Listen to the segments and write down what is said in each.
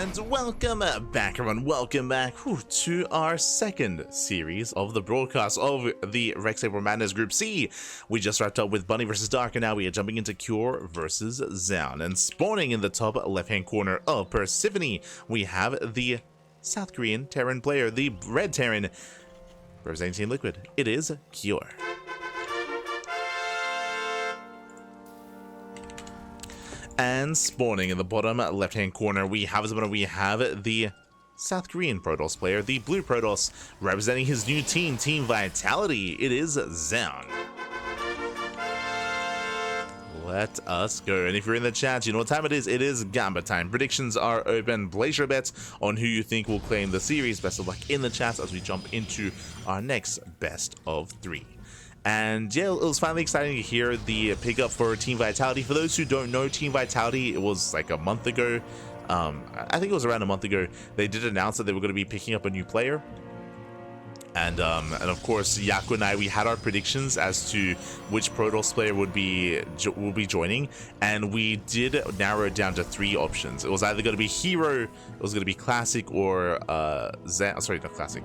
And welcome back, everyone. Welcome back to our second series of the broadcast of the Rex April Madness Group C. We just wrapped up with Bunny versus Dark, and now we are jumping into Cure versus Zoun. And spawning in the top left-hand corner of Persephone, we have the South Korean Terran player, the Red Terran, representing Team Liquid. It is Cure. And spawning in the bottom left-hand corner, we have the South Korean Protoss player, the Blue Protoss, representing his new team, Team Vitality. It is Zoun. Let us go. And if you're in the chat, you know what time it is. It is Gamba time. Predictions are open. Place your bets on who you think will claim the series. Best of luck in the chat as we jump into our next best of 3. And yeah, it was finally exciting to hear the pickup for Team Vitality. For those who don't know, Team Vitality, it was like a month ago. I think it was around a month ago. They did announce that they were going to be picking up a new player. And of course, Yaku and I, we had our predictions as to which Protoss player would be joining, and we did narrow it down to 3 options. It was either going to be Hero, it was going to be Classic, or Zoun, sorry, not Classic,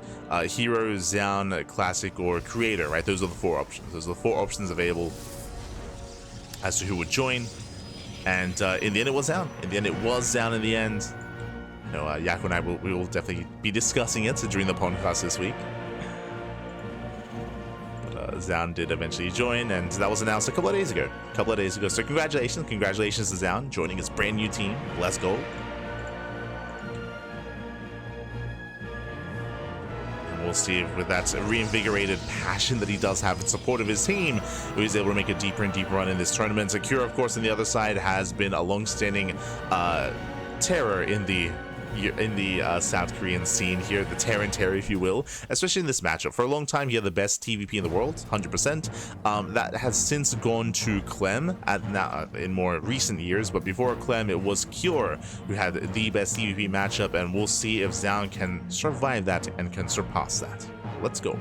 Hero, Zoun, Classic, or Creator. Right? Those are the 4 options. Those are the 4 options available as to who would join. And in the end, it was Zoun. In the end, You know, Yaku and I we will definitely be discussing it during the podcast this week. Zoun did eventually join, and that was announced a couple of days ago. So congratulations to Zoun joining his brand new team. Let's go. And we'll see if with that reinvigorated passion that he does have in support of his team, he's able to make a deeper and deeper run in this tournament. Sakura, of course, on the other side has been a long-standing terror in the South Korean scene here, the Terran terror, if you will, especially in this matchup. For a long time, he had the best TvP in the world, 100%. That has since gone to Clem in more recent years, but before Clem, it was Cure who had the best TvP matchup, and we'll see if Zoun can survive that and can surpass that. Let's go.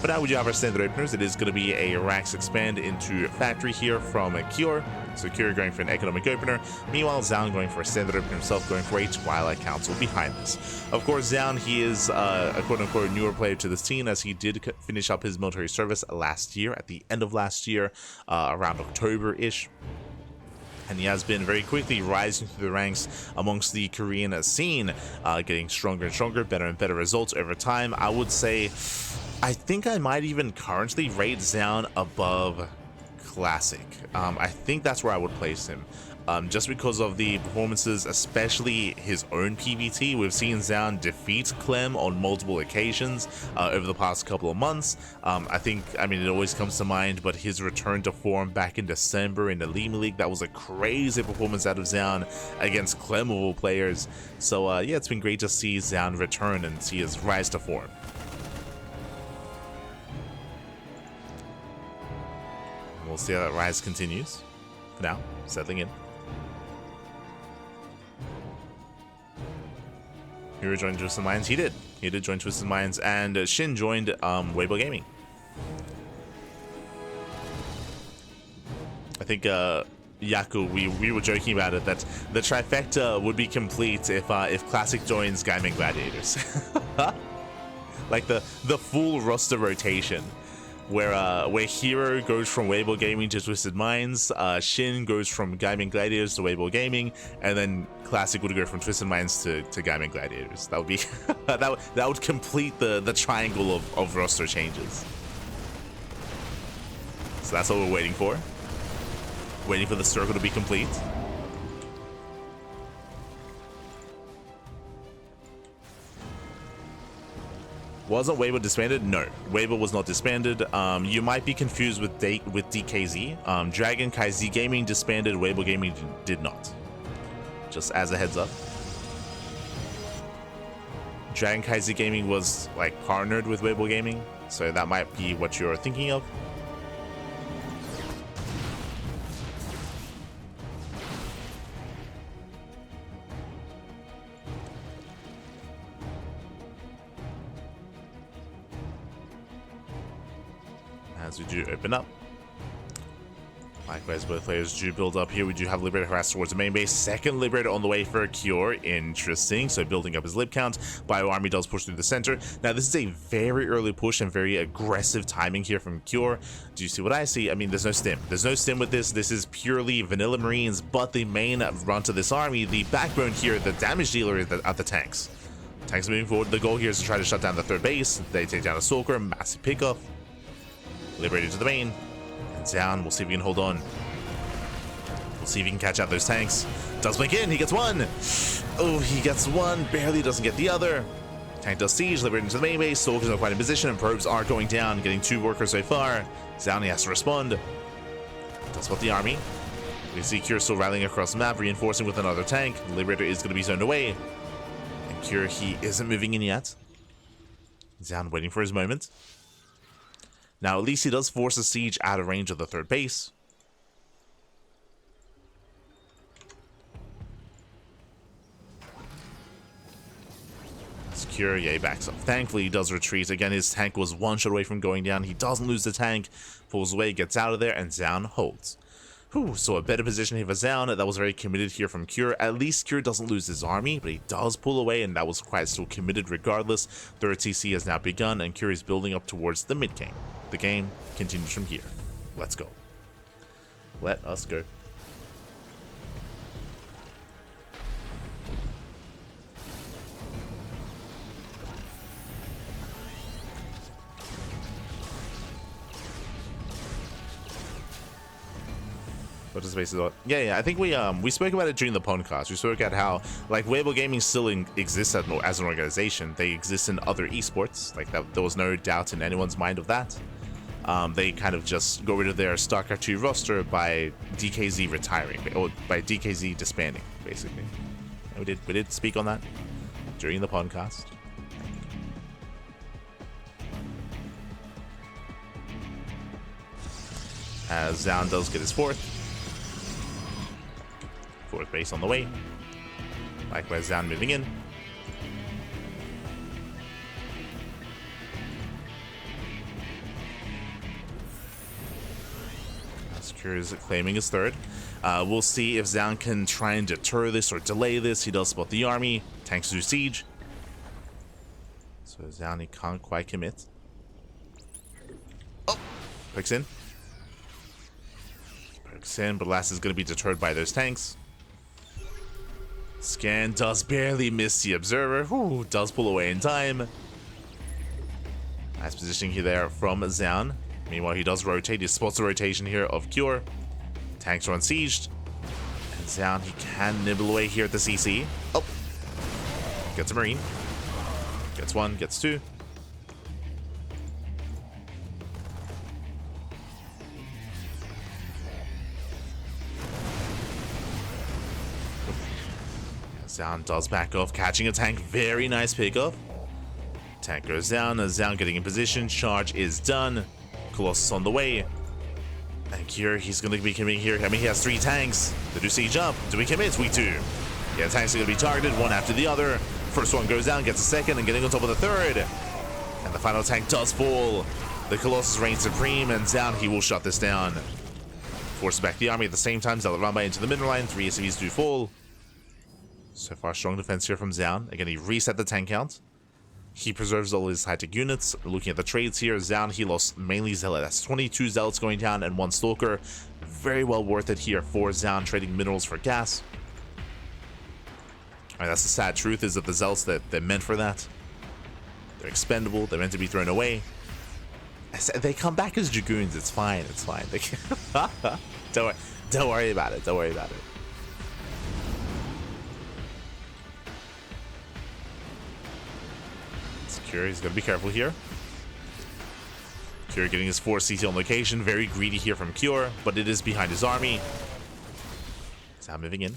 But now we do have our standard openers. It is going to be a Rax expand into Factory here from Cure. So Cure going for an economic opener. Meanwhile, Zoun going for a standard opener himself, going for a Twilight Council behind this. Of course, Zoun, he is a quote-unquote newer player to this team, as he did finish up his military service last year, at the end of last year, around October-ish. And he has been very quickly rising through the ranks amongst the Korean scene, getting stronger and stronger, better and better results over time. I would say, I think I might even currently rate Zoun above Classic. I think that's where I would place him. Just because of the performances, especially his own PvT. We've seen Zoun defeat Clem on multiple occasions over the past couple of months. I mean, it always comes to mind, but his return to form back in December in the Lima League, that was a crazy performance out of Zoun against Clem of all players. So yeah, it's been great to see Zoun return and see his rise to form. We'll see how that rise continues. For now, settling in. Hero joined Twisted Minds. He did join Twisted Minds, and Shin joined Weibo Gaming. I think Yaku, we were joking about it, that the trifecta would be complete if Classic joins Gaimin Gladiators. Like the full roster rotation. Where Hero goes from Weibo Gaming to Twisted Minds, Shin goes from Gaimin Gladiators to Weibo Gaming, and then Classic would go from Twisted Minds to Gaimin Gladiators. That would be that would complete the triangle of roster changes. So that's what we're waiting for. Waiting for the circle to be complete. Wasn't Weibo disbanded? No, Weibo was not disbanded. You might be confused with DKZ. Dragon KZ Gaming disbanded, Weibo Gaming did not. Just as a heads up. Dragon KZ Gaming was like partnered with Weibo Gaming, so that might be what you're thinking of. As we do open up, Likewise, both players do build up here. We do have Liberator harassed towards the main base. Second Liberator on the way for a Cure. Interesting. So building up his lib count. Bio Army does push through the center. Now, this is a very early push and very aggressive timing here from Cure. Do you see what I see? I mean, there's no stim. There's no stim with this. This is purely vanilla Marines, but the main run to this army, the backbone here, the damage dealer is at the tanks. Tanks moving forward. The goal here is to try to shut down the third base. They take down a Stalker. Massive pickup. Liberator to the main. Down. We'll see if we can hold on. We'll see if he can catch out those tanks. Does blink in. He gets one. Oh, he gets one. Barely doesn't get the other. Tank does siege. Liberating to the main base. Soldiers are quite in position, and probes are going down. Getting 2 workers so far. Zoun, he has to respond. Does spot the army. We see Cure still rallying across the map, reinforcing with another tank. The Liberator is going to be zoned away. And Cure, he isn't moving in yet. Zoun waiting for his moment. Now, at least he does force a siege out of range of the third base. Secure, yeah, he backs up. Thankfully, he does retreat. Again, his tank was 1 shot away from going down. He doesn't lose the tank, pulls away, gets out of there, and Zoun holds. Whew, so a better position here for Zoun. That was very committed here from Cure. At least Cure doesn't lose his army, but he does pull away, and that was quite still committed regardless. Third TC has now begun, and Cure is building up towards the mid game. The game continues from here. Let's go. Let us go. What is basically what? Yeah, I think we spoke about it during the podcast. We spoke about how like Weibo Gaming still exists as an organization. They exist in other esports. Like that, there was no doubt in anyone's mind of that. They kind of just got rid of their StarCraft 2 roster by DKZ retiring, or by DKZ disbanding, basically. And we did speak on that during the podcast. As Zoun does get his fourth base on the way. Likewise, Zoun moving in. Secure is claiming his third. We'll see if Zoun can try and deter this or delay this. He does spot the army. Tanks do siege. So Zoun, he can't quite commit. Oh! Picks in. Pokes in, but last is going to be deterred by those tanks. Scan does barely miss the observer. Whew, does pull away in time. Nice positioning here there from Zoun. Meanwhile, he does rotate. He spots the rotation here of Cure. Tanks are unsieged. And Zoun, he can nibble away here at the CC. Oh! Gets a Marine. Gets 1, gets 2. Zoun does back off, catching a tank. Very nice pickup. Tank goes down. Zoun getting in position. Charge is done. Colossus on the way. And Cure, he's going to be coming here. I mean, he has 3 tanks. They do siege up. Do we commit? We do. Yeah, tanks are going to be targeted one after the other. First one goes down, gets a second, and getting on top of the third. And the final tank does fall. The Colossus reigns supreme, and Zoun, he will shut this down. Forces back the army at the same time. Zealot run by into the middle line. 3 SCVs do fall. So far, strong defense here from Zoun. Again, he reset the tank count. He preserves all his high-tech units. Looking at the trades here, Zoun, he lost mainly Zealot. That's 22 Zealots going down and 1 Stalker. Very well worth it here for Zoun, trading minerals for gas. All right, that's the sad truth, is that the Zealots, they're meant for that. They're expendable. They're meant to be thrown away. They come back as Dragoons. It's fine. It's fine. Don't worry about it. Don't worry about it. Cure, he's going to be careful here. Cure getting his 4 CC on location. Very greedy here from Cure, but it is behind his army. Zoun moving in.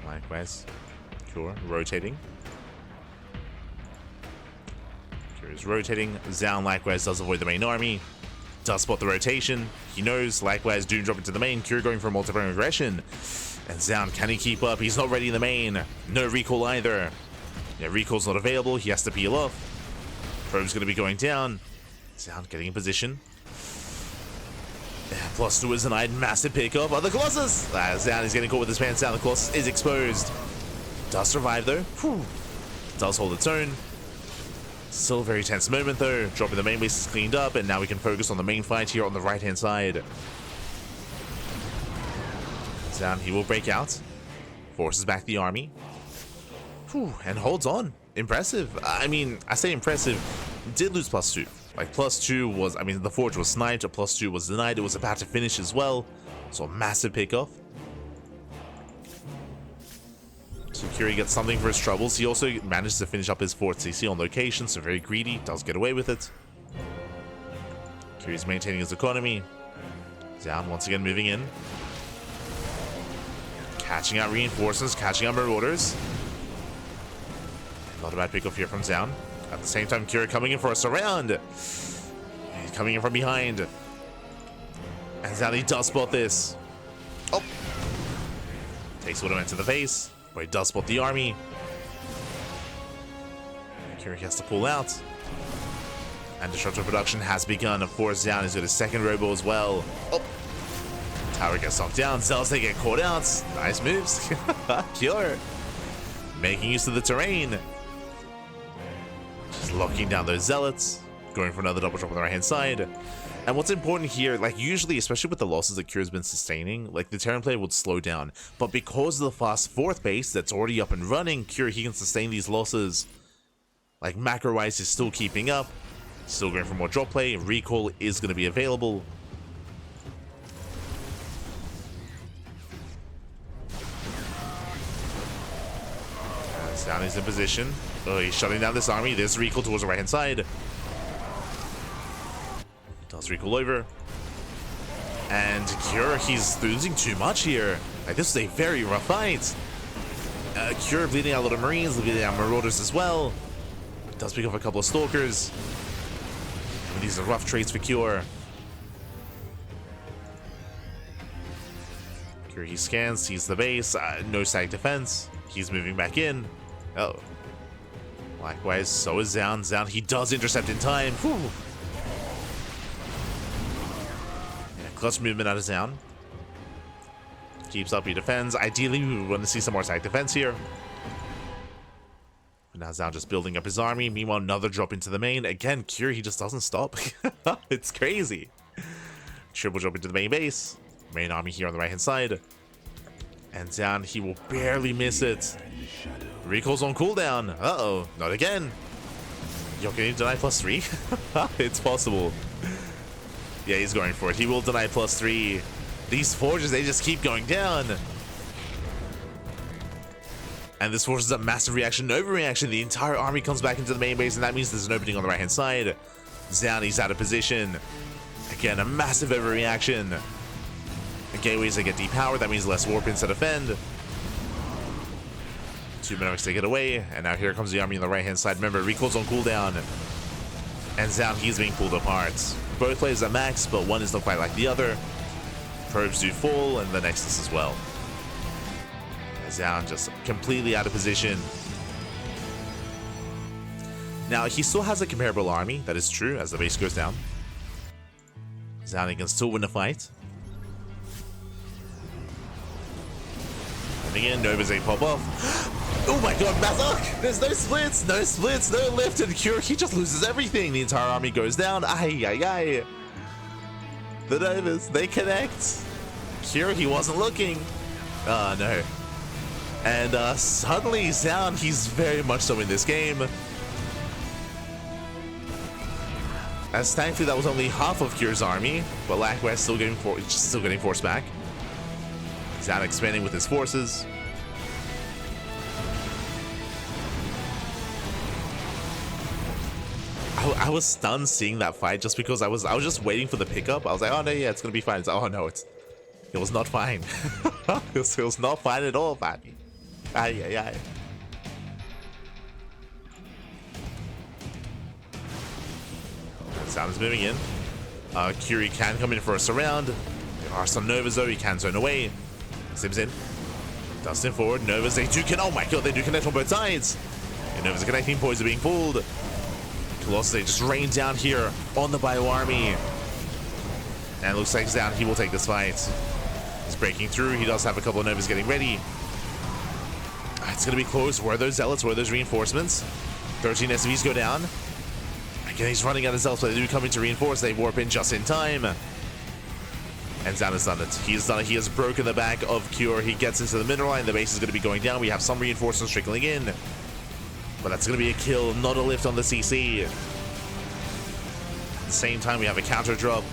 Likewise, Cure rotating. Cure is rotating. Zoun likewise does avoid the main army. does spot the rotation. He knows, likewise, Doom dropping to the main. Cure going for a multi-frame aggression. And Zoun, can he keep up? He's not ready in the main. No recall either. Yeah, recall's not available. He has to peel off. Probe's going to be going down. Zoun getting in position. Yeah, +2 is denied. Massive pickup on the Colossus. Zoun is getting caught with his pants down. The Colossus is exposed. Does survive though. Whew. Does hold its own. Still a very tense moment though. Dropping the main base is cleaned up, and now we can focus on the main fight here on the right hand side. Zoun, he will break out. Forces back the army. Whew, and holds on. Impressive. I mean, I say impressive. Did lose +2. Like +2 was, I mean, the Forge was sniped, a +2 was denied. It was about to finish as well. So a massive pickoff. So Curie gets something for his troubles. He also managed to finish up his 4th CC on location, so very greedy. Does get away with it. Curie's maintaining his economy. Zoun once again moving in. Catching out reinforcements, catching out marauders. Not a bad pickoff here from Zoun. At the same time, Kira coming in for a surround. He's coming in from behind. And Zoun, he does spot this. Oh! Takes Widowman to the face, but he does spot the army. Kira has to pull out. And Disruptor production has begun. Of course, Zoun is with his second robo as well. Oh! Tower gets knocked down. Zealots, they get caught out. Nice moves. Killer. Making use of the terrain. Just locking down those Zealots. Going for another double drop on the right hand side. And what's important here, like usually, especially with the losses that Kira's been sustaining, like the Terran player would slow down. But because of the fast 4th base that's already up and running, Kira, he can sustain these losses. Like macro-wise, he's still keeping up. Still going for more drop play. Recall is going to be available. Zoun is in position. Oh, he's shutting down this army. There's recall towards the right hand side. Does recall over. And Cure, he's losing too much here. Like, this is a very rough fight. Cure bleeding out a lot of Marines, bleeding out Marauders as well. Does pick up a couple of Stalkers. And these are rough trades for Cure. Cure, he scans, sees the base. No sag defense. He's moving back in. Oh. Likewise, so is Zoun. Zoun, he does intercept in time. Whew. Yeah, clutch movement out of Zoun. Keeps up, he defends. Ideally, we want to see some more side defense here. But now Zoun just building up his army. Meanwhile, another drop into the main. Again, Cure, he just doesn't stop. It's crazy. Triple drop into the main base. Main army here on the right-hand side. And Zoun, he will barely miss it. Recall's on cooldown. Uh-oh, not again. Yo, can he deny +3? It's possible. Yeah, he's going for it. He will deny +3. These forges, they just keep going down. And this forces a massive reaction, overreaction. The entire army comes back into the main base, and that means there's an opening on the right-hand side. Zoun, he's out of position. Again, a massive overreaction. The gateways, they get depowered. That means less warp-ins to defend. 2 Minox to get away, and now here comes the army on the right-hand side. Remember, recall's on cooldown. And Zoun, he's being pulled apart. Both players are max, but one is not quite like the other. Probes do fall, and the Nexus as well. Zoun just completely out of position. Now, he still has a comparable army, that is true, as the base goes down. Zoun, he can still win the fight. And again, Nova's a pop off. Oh my god, Mazak! There's no splits, no lift, and Cure, he just loses everything. The entire army goes down. Ay, ay, ay. The Novas, they connect. Cure, he wasn't looking. Oh no. And suddenly, Zoun, he's very much so in this game. As thankfully, that was only half of Cure's army, but Lackwest still getting forced back. Zoun expanding with his forces. I was stunned seeing that fight just because I was just waiting for the pickup. I was like, oh no, yeah, it's gonna be fine. Oh no, it was not fine. it was not fine at all, Fatty. Ay, ay, ay. Zoun is moving in. Curie can come in for a surround. There are some Novas though, he can zone away. Sims in. Dustin forward, Novas, they do connect. Oh my god, they do connect on both sides. And Novas are connecting, points are being pulled. Colossus, they just rain down here on the Bio Army. And it looks like Zoun, he will take this fight. He's breaking through, he does have a couple of Novas getting ready. It's gonna be close. Where are those Zealots? Where are those reinforcements? 13 SCVs go down. Again, he's running out of Zealots, but they do come in to reinforce. They warp in just in time. And Zoun has done it. He's done it. He has broken the back of Cure. He gets into the middle line. The base is going to be going down. We have some reinforcements trickling in. But that's going to be a kill, not a lift on the CC. At the same time, we have a counter drop.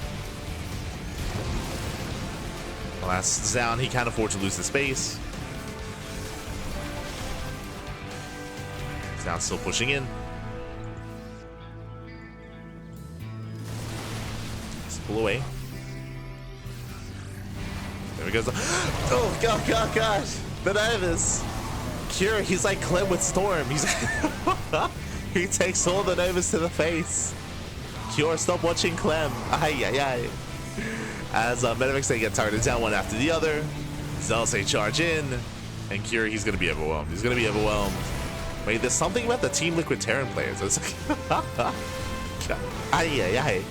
Well, that's Zoun. He can't afford to lose the space. Zoun's still pushing in. Let's pull away. There he goes. Oh, gosh. The Novas. Cure, he's like Clem with Storm. He takes all the Novas to the face. Cure, stop watching Clem. Ay. As Medivacs, they get targeted down one after the other. Zealots, they charge in. And Cure, he's going to be overwhelmed. Wait, there's something about the Team Liquid Terran players. It's like, ay.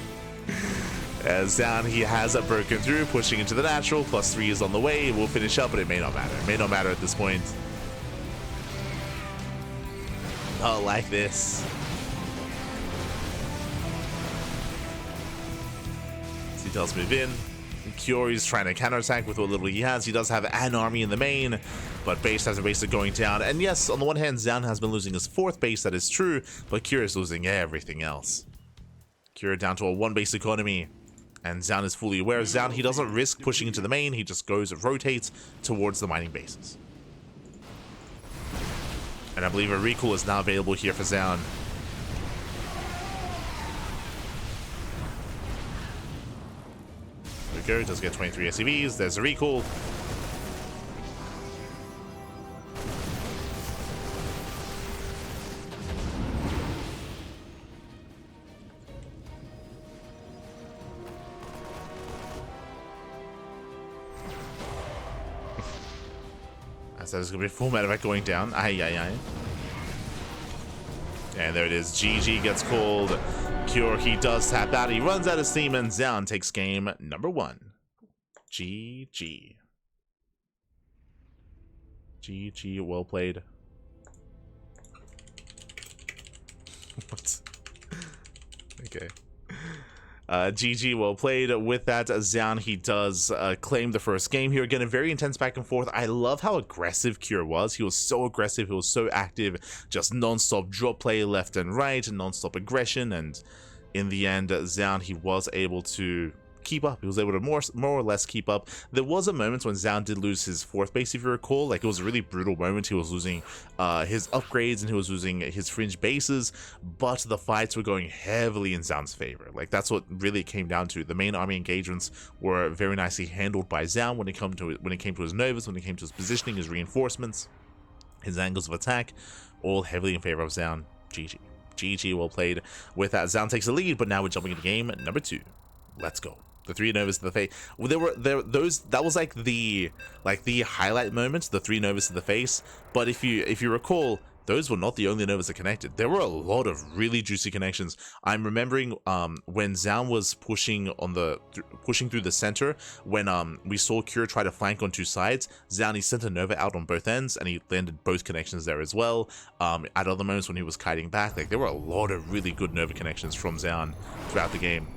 As Zoun, he has a broken through, pushing into the natural. +3 is on the way. We'll finish up, but it may not matter. It may not matter at this point. Not like this. He does move in. Cure is trying to counterattack with what little he has. He does have an army in the main, but base has a base going down. And yes, on the one hand, Zoun has been losing his 4th base, that is true, but Cure is losing everything else. Cure down to a 1 base economy. And Zoun is fully aware. Zoun, he doesn't risk pushing into the main. He just goes and rotates towards the mining bases. And I believe a recall is now available here for Zoun. There we go. Does get 23 SCVs. There's a recall. So there's going to be a full medevac going down. Ay. And there it is. GG gets called. Cure, he does tap out. He runs out of steam, and Zoun takes game number 1. GG. GG, well played. What? Okay. GG, well played. With that, Zoun, he does claim the first game here. Again, a very intense back and forth. I love how aggressive Cure was. He was so aggressive. He was so active. Just non-stop drop play left and right and non-stop aggression. And in the end, Zoun, he was able to keep up. He was able to more or less keep up. There was a moment when Zoun did lose his 4th base, if you recall. Like, it was a really brutal moment. He was losing his upgrades and he was losing his fringe bases, but the fights were going heavily in Zoun's favor. Like, that's what really came down to. The main army engagements were very nicely handled by Zoun when it came to his Novas, when it came to his positioning, his reinforcements, his angles of attack, all heavily in favor of Zoun. GG, well played. With that, Zoun takes the lead, but now we're jumping into game number 2. Let's go. The 3 Novas to the face. Well, that was like the highlight moments, the 3 Novas to the face. But if you recall, those were not the only Novas that connected. There were a lot of really juicy connections. I'm remembering when Zoun was pushing through the center, when we saw Cure try to flank on 2 sides. Zoun, he sent a Nova out on both ends, and he landed both connections there as well. At other moments when he was kiting back, like, there were a lot of really good Nova connections from Zoun throughout the game.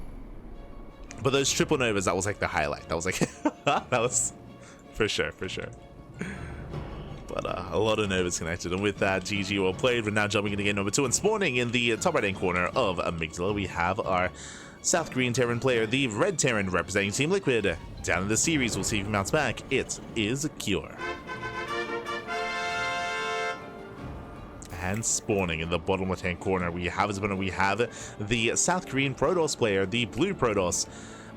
But those triple Novas, that was like the highlight. That was like, that was for sure. But a lot of Novas connected. And with that, GG, well played. We're now jumping into game number 2 and spawning in the top right-hand corner of Amygdala. We have our South Korean Terran player, the Red Terran representing Team Liquid. Down in the series, we'll see if he mounts back. It is Cure. And spawning in the bottom left-hand corner, we have the South Korean Protoss player, the Blue Protoss,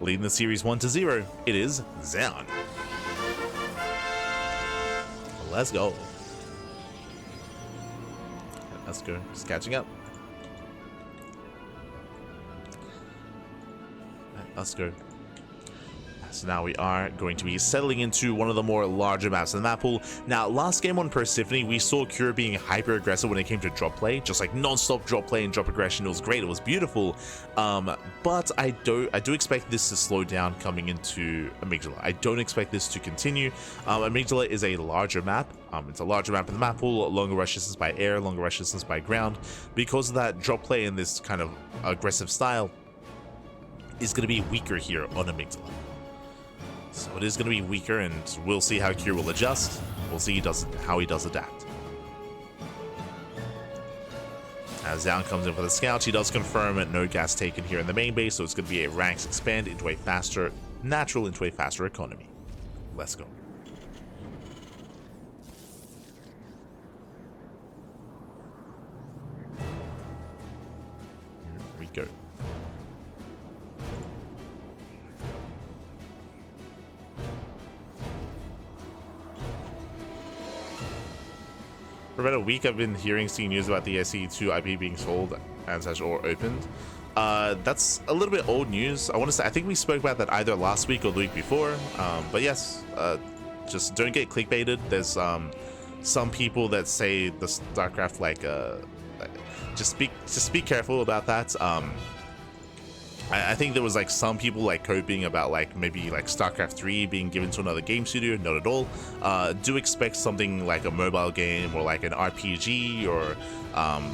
leading the series 1-0. It is Zoun. Let's go. Let's go. Just catching up. Let's go. So now we are going to be settling into one of the more larger maps in the map pool. Now, last game on Persephone, we saw Cure being hyper aggressive when it came to drop play, just like non-stop drop play and drop aggression. It was great, it was beautiful. But I do expect this to slow down coming into Amygdala. I don't expect this to continue. Amygdala is a larger map. It's a larger map in the map pool, longer rush distance by air, longer rush distance by ground. Because of that, drop play in this kind of aggressive style is going to be weaker here on Amygdala. So it is going to be weaker, and we'll see how Cure will adjust. We'll see how he does adapt. As Zoun comes in for the scouts, he does confirm no gas taken here in the main base, so it's going to be a ranks expand into a faster, natural into a faster economy. Let's go. Here we go. For about a week, I've been seeing news about the SE2 IP being sold and such or opened. That's a little bit old news. I want to say, I think we spoke about that either last week or the week before. But yes, just don't get clickbaited. There's some people that say the StarCraft just be careful about that. I think there was like some people like coping about like maybe like StarCraft 3 being given to another game studio. Not at all. Do expect something like a mobile game or like an RPG or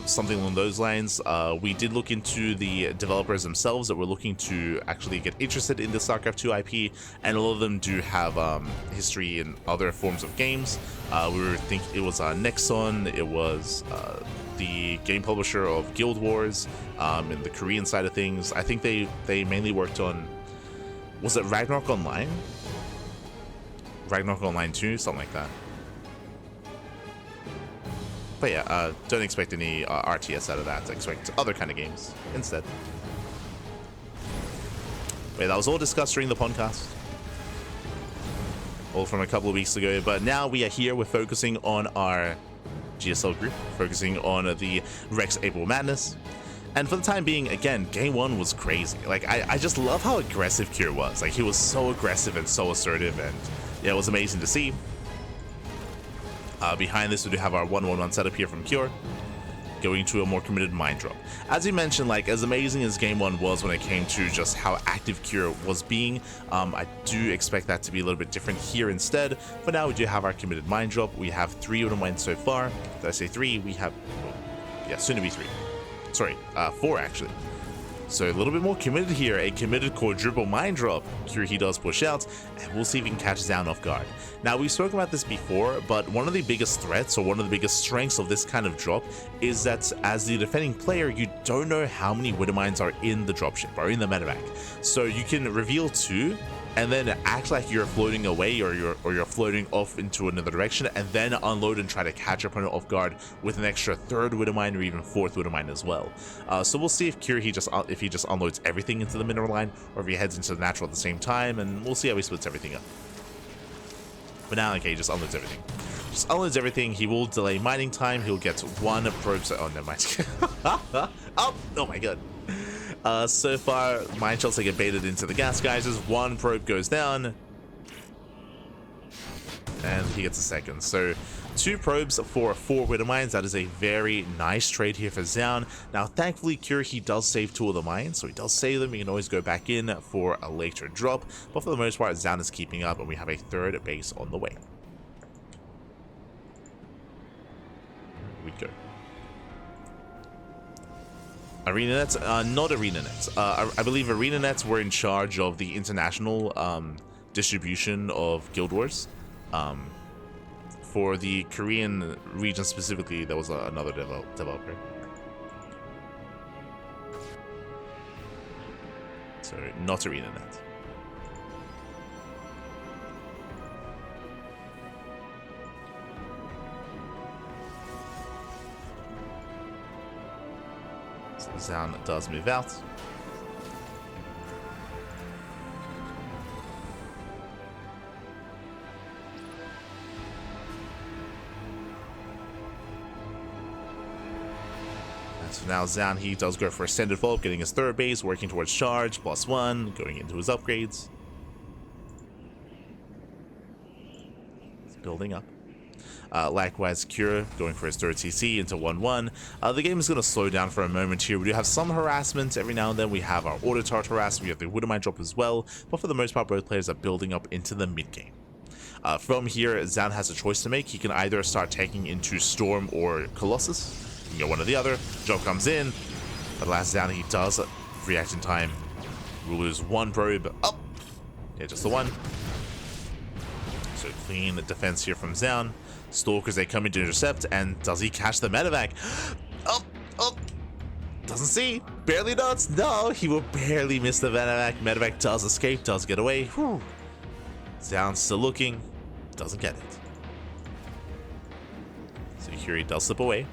something along those lines. We did look into the developers themselves that were looking to actually get interested in the StarCraft 2 IP, and a lot of them do have history in other forms of games. We were thinking it was Nexon, it was the game publisher of Guild Wars, in the Korean side of things. I think they mainly worked on, was it Ragnarok Online? Ragnarok Online 2, something like that. But yeah, don't expect any RTS out of that. Expect other kind of games instead. Wait, that was all discussed during the podcast. All from a couple of weeks ago. But now we are here, we're focusing on our GSL group, focusing on the Rex April Madness. And for the time being, again, game one was crazy. Like, I just love how aggressive Cure was. Like, he was so aggressive and so assertive, and yeah, it was amazing to see. Behind this, we do have our 1-1-1 setup here from Cure, going to a more committed mind drop. As you mentioned, like, as amazing as game one was when it came to just how active Cure was being, I do expect that to be a little bit different here instead. For now, we do have our committed mind drop. We have 3 of them went so far. Did I say 3? We have, yeah, soon to be 3. Sorry, 4 actually. So a little bit more committed here, a committed quadruple mind drop. Cure, he does push out, and we'll see if he can catch Zoun off guard. Now, we've spoken about this before, but one of the biggest threats or one of the biggest strengths of this kind of drop is that as the defending player, you don't know how many Widow Mines are in the dropship or in the medevac. So you can reveal 2 and then act like you're floating away or you're floating off into another direction, and then unload and try to catch your opponent off guard with an extra 3rd Widow Mine or even 4th Widow Mine as well. So we'll see if Cure he just unloads everything into the mineral line, or if he heads into the natural at the same time, and we'll see how he splits everything up. But now, okay, he just unloads everything. Just unloads everything. He will delay mining time. He'll get 1 probe. Oh, never mind. Oh my god. So far, mine shots get baited into the gas geysers. 1 probe goes down, and he gets a 2nd. So 2 probes for 4 Widow Mines. That is a very nice trade here for Zoun. Now, thankfully, Cure, he does save 2 of the mines, so he does save them. He can always go back in for a later drop, but for the most part, Zoun is keeping up, and we have a 3rd base on the way. Here we go. ArenaNet, not ArenaNet. I believe ArenaNet were in charge of the international distribution of Guild Wars. For the Korean region specifically, there was another developer. So, not ArenaNet. Zoun does move out. So now Zoun, he does go for extended follow-up, getting his third base, working towards charge, +1, going into his upgrades. It's building up. Likewise, Cure going for his third CC into 1-1. The game is going to slow down for a moment here. We do have some harassment every now and then. We have our auto tart harass. We have the Widowmine drop as well. But for the most part, both players are building up into the mid game. From here, Zoun has a choice to make. He can either start taking into Storm or Colossus. You can go one or the other. Drop comes in. But last Zoun, he does react in time. We'll lose one probe. Oh! Yeah, just the one. So clean defense here from Zoun. Stalkers, they come in to intercept, and does he catch the medevac? Oh, doesn't see, barely does. No, he will barely miss the medevac. Medevac does escape, does get away. Whew. Zoun still looking, doesn't get it. So here he does slip away.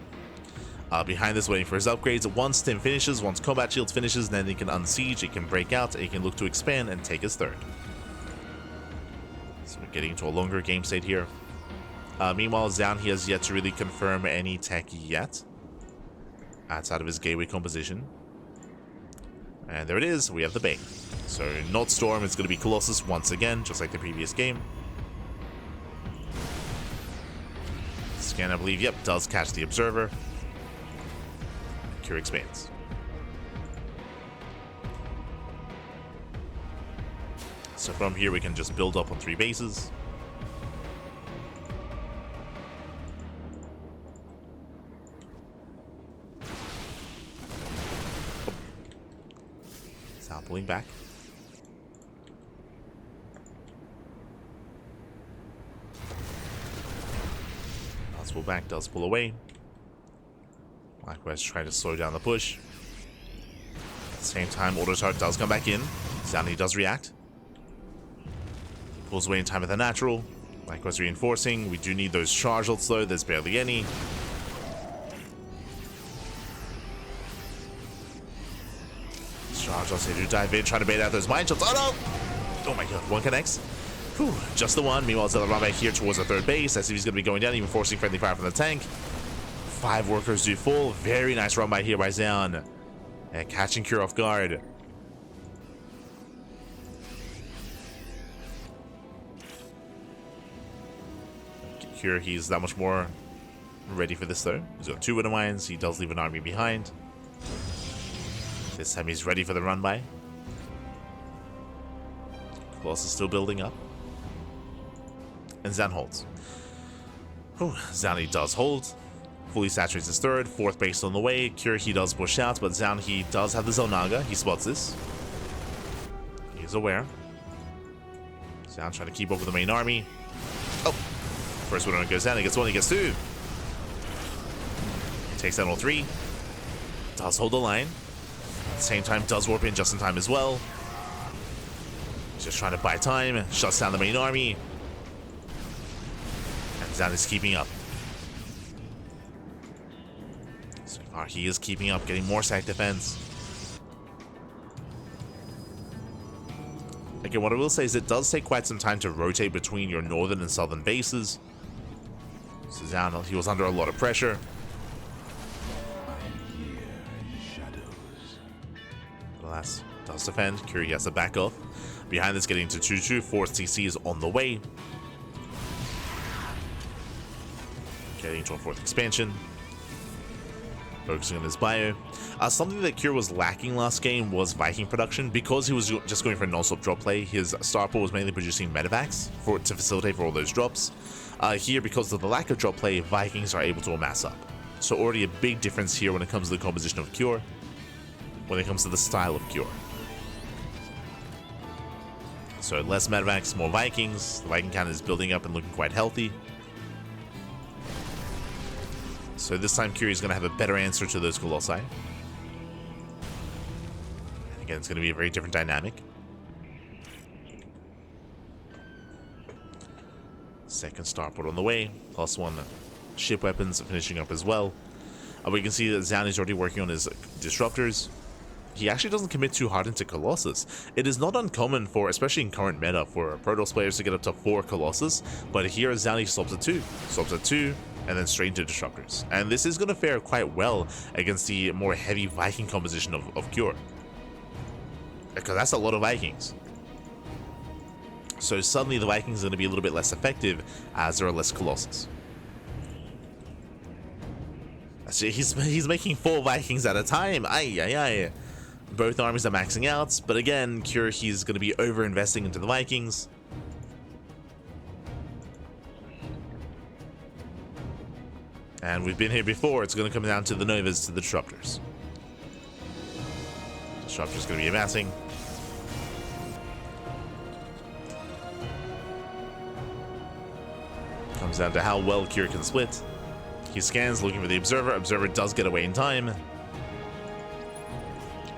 Behind this, waiting for his upgrades. Once Tim finishes, once Combat Shields finishes, then he can unsiege, he can break out, and he can look to expand and take his third. So we're getting into a longer game state here. Meanwhile, Zoun, he has yet to really confirm any tech yet outside of his gateway composition. And there it is, we have the bait. So not Storm, it's going to be Colossus once again, just like the previous game. Scan, I believe, yep, does catch the Observer. Cure expands. So from here we can just build up on 3 bases. Pulling back. Does pull back, does pull away. Likewise, trying to slow down the push. At the same time, Autotart does come back in. Zoun does react. Pulls away in time with the natural. Likewise, reinforcing. We do need those charge ults though, there's barely any. Charge, they do dive in, trying to bait out those mine shots. Oh no! Oh my god, one connects. Whew, just the one. Meanwhile, Zilla run back here towards the third base. SCV's going to be going down, even forcing friendly fire from the tank. 5 workers do full. Very nice run by here by Zoun. And catching Cure off guard. Cure, he's that much more ready for this though. He's got 2 Widow Mines. He does leave an army behind. This time he's ready for the run by. Colossus is still building up. And Zoun holds. Whew, Zoun does hold. Fully saturates his third. 4th base on the way. Cure, he does push out, but Zoun, he does have the Zonaga. He spots this. He's aware. Zoun trying to keep up with the main army. Oh! First one goes down. He gets 1, he gets 2. Takes down all 3. Does hold the line. At the same time, does warp in just in time as well. Just trying to buy time. Shuts down the main army. And Zoun is keeping up. So far, he is keeping up, getting more sack defense. Again, what I will say is it does take quite some time to rotate between your northern and southern bases. So Zoun, he was under a lot of pressure. Alas, does defend. Curie has to back off. Behind this, getting to 2-2. 4th CC is on the way. Getting to a 4th expansion. Focusing on his bio. Something that Cure was lacking last game was Viking production. Because he was just going for a non-stop drop play, his star pool was mainly producing medevacs to facilitate for all those drops. Here, because of the lack of drop play, Vikings are able to amass up. So already a big difference here when it comes to the composition of Cure. When it comes to the style of Cure. So less medevacs, more Vikings. The Viking count is building up and looking quite healthy. So this time Cure is going to have a better answer to those Colossi. And again, it's going to be a very different dynamic. Second starport on the way. +1 ship weapons finishing up as well. We can see that Zoun is already working on his disruptors. He actually doesn't commit too hard into Colossus. It is not uncommon for, especially in current meta, for Protoss players to get up to 4 Colossus, but here Zoun stops at 2. Stops at 2, and then straight into disruptors. And this is going to fare quite well against the more heavy Viking composition of Cure, because that's a lot of Vikings. So suddenly the Vikings are going to be a little bit less effective as there are less Colossus. Actually, he's making 4 Vikings at a time. Ay. Both armies are maxing out, but again, Cure, he's going to be over-investing into the Vikings. And we've been here before. It's going to come down to the Novas to the Disruptors. Disruptors going to be amassing. Comes down to how well Cure can split. He scans, looking for the Observer. Observer does get away in time.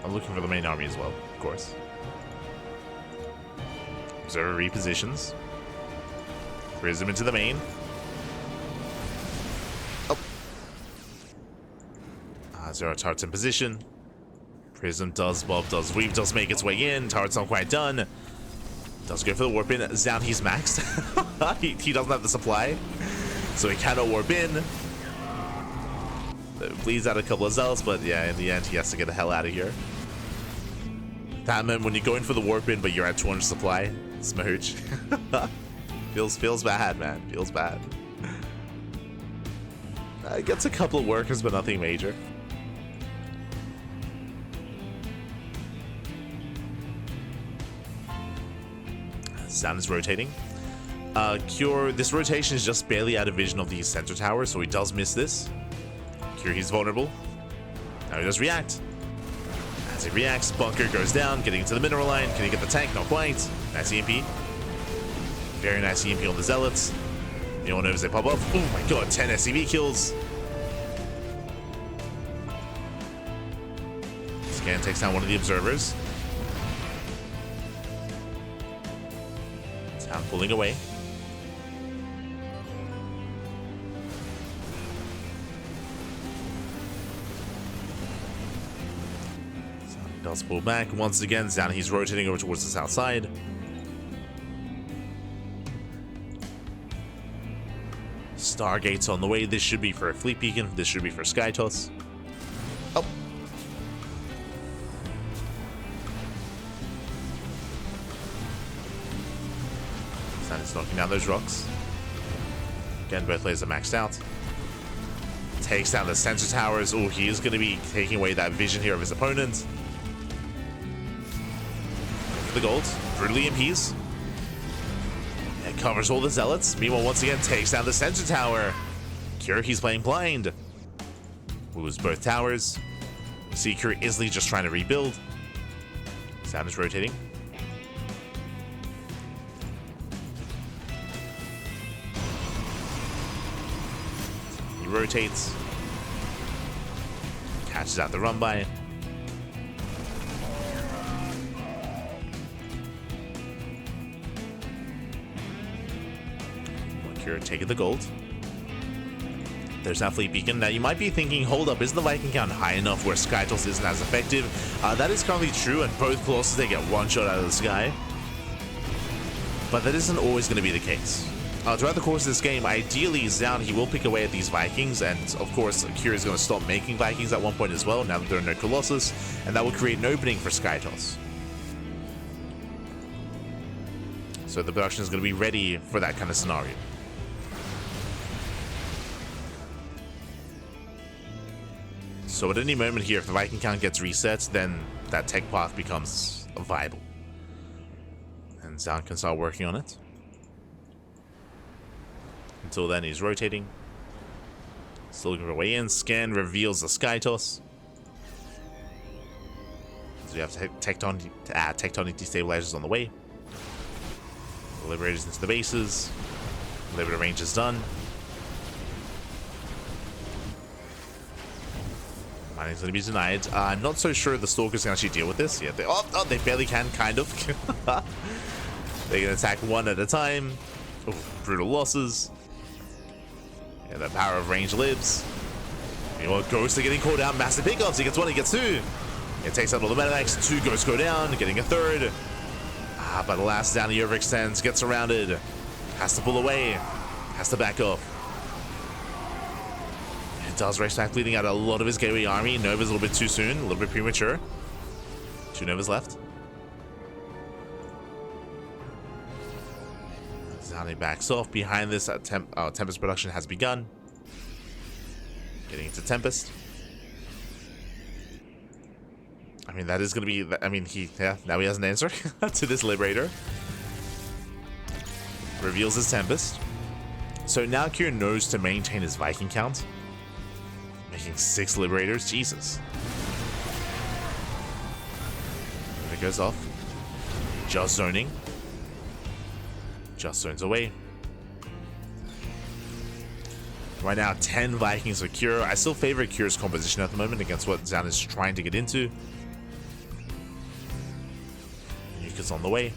I'm looking for the main army as well, of course. Observer repositions. Prism into the main. Zero turrets in position. Prism does bob, does weave, does make its way in. Turret's not quite done. Does go for the warp in. Zoun, he's maxed. he doesn't have the supply, so he cannot warp in. Bleeds out a couple of zealots, but yeah, in the end, he has to get the hell out of here. That meant when you go in for the warp in, but you're at 200 supply, smooch. feels bad, man. Feels bad. Gets a couple of workers, but nothing major. Zoun is rotating. Cure, this rotation is just barely out of vision of the center tower, so he does miss this. Cure, he's vulnerable. Now he does react. As he reacts, Bunker goes down, getting into the mineral line. Can he get the tank? Not quite. Nice EMP. Very nice EMP on the Zealots. You all know as they pop up. Oh my god, 10 SCV kills. Scan takes down one of the observers. Zoun pulling away. Zoun does pull back. Once again, Zoun, he's rotating over towards the south side. Stargate's on the way. This should be for a fleet beacon. This should be for Sky Toss. Oh. Zoun is knocking down those rocks. Again, both players are maxed out. Takes down the sensor towers. Oh, he is going to be taking away that vision here of his opponent. The gold. Brutal EMPs. It covers all the Zealots. Meanwhile, once again, takes down the sensor tower. Cure, he's playing blind. Lose both towers. See Cure easily just trying to rebuild. Zoun is rotating. He rotates. Catches out the run by. Taking the gold. There's that fleet beacon. Now you might be thinking, hold up, is the Viking count high enough where Skytos isn't as effective? That is currently true, and both Colossus, they get one shot out of the sky. But that isn't always going to be the case. Throughout the course of this game, ideally Zoun, he will pick away at these Vikings, and of course Cure is going to stop making Vikings at one point as well, now that there are no Colossus, and that will create an opening for Skytos. So the production is going to be ready for that kind of scenario. So at any moment here, if the Viking count gets reset, then that tech path becomes viable. And Zoun can start working on it. Until then, he's rotating. Still looking for a way in. Scan reveals the Skytos. So you have tectonic destabilizers on the way. Liberators into the bases. Liberator range is done. Mining's going to be denied. I'm not so sure the Stalkers can actually deal with this. Yeah, they barely can, kind of. They can attack one at a time. Oh, brutal losses. Yeah, the power of range lives. You know what? Ghosts are getting called out. Massive pickups. He gets one, he gets two. It takes out all the medivacs. Two ghosts go down, getting a third. But alas, down he overextends, gets surrounded. Has to pull away. Has to back up. It does race back, bleeding out a lot of his gateway army. Nova's a little bit too soon, a little bit premature. 2 Novas left. Zoun backs off. Behind this, Tempest production has begun. Getting into Tempest. I mean, that is going to be... I mean, now he has an answer to this Liberator. Reveals his Tempest. So now Kieran knows to maintain his Viking count. Making 6 Liberators. Jesus. There it goes off. Just zoning. Just zones away. Right now, 10 Vikings for Cure. I still favor Cure's composition at the moment against what Zoun is trying to get into. Nuke is on the way.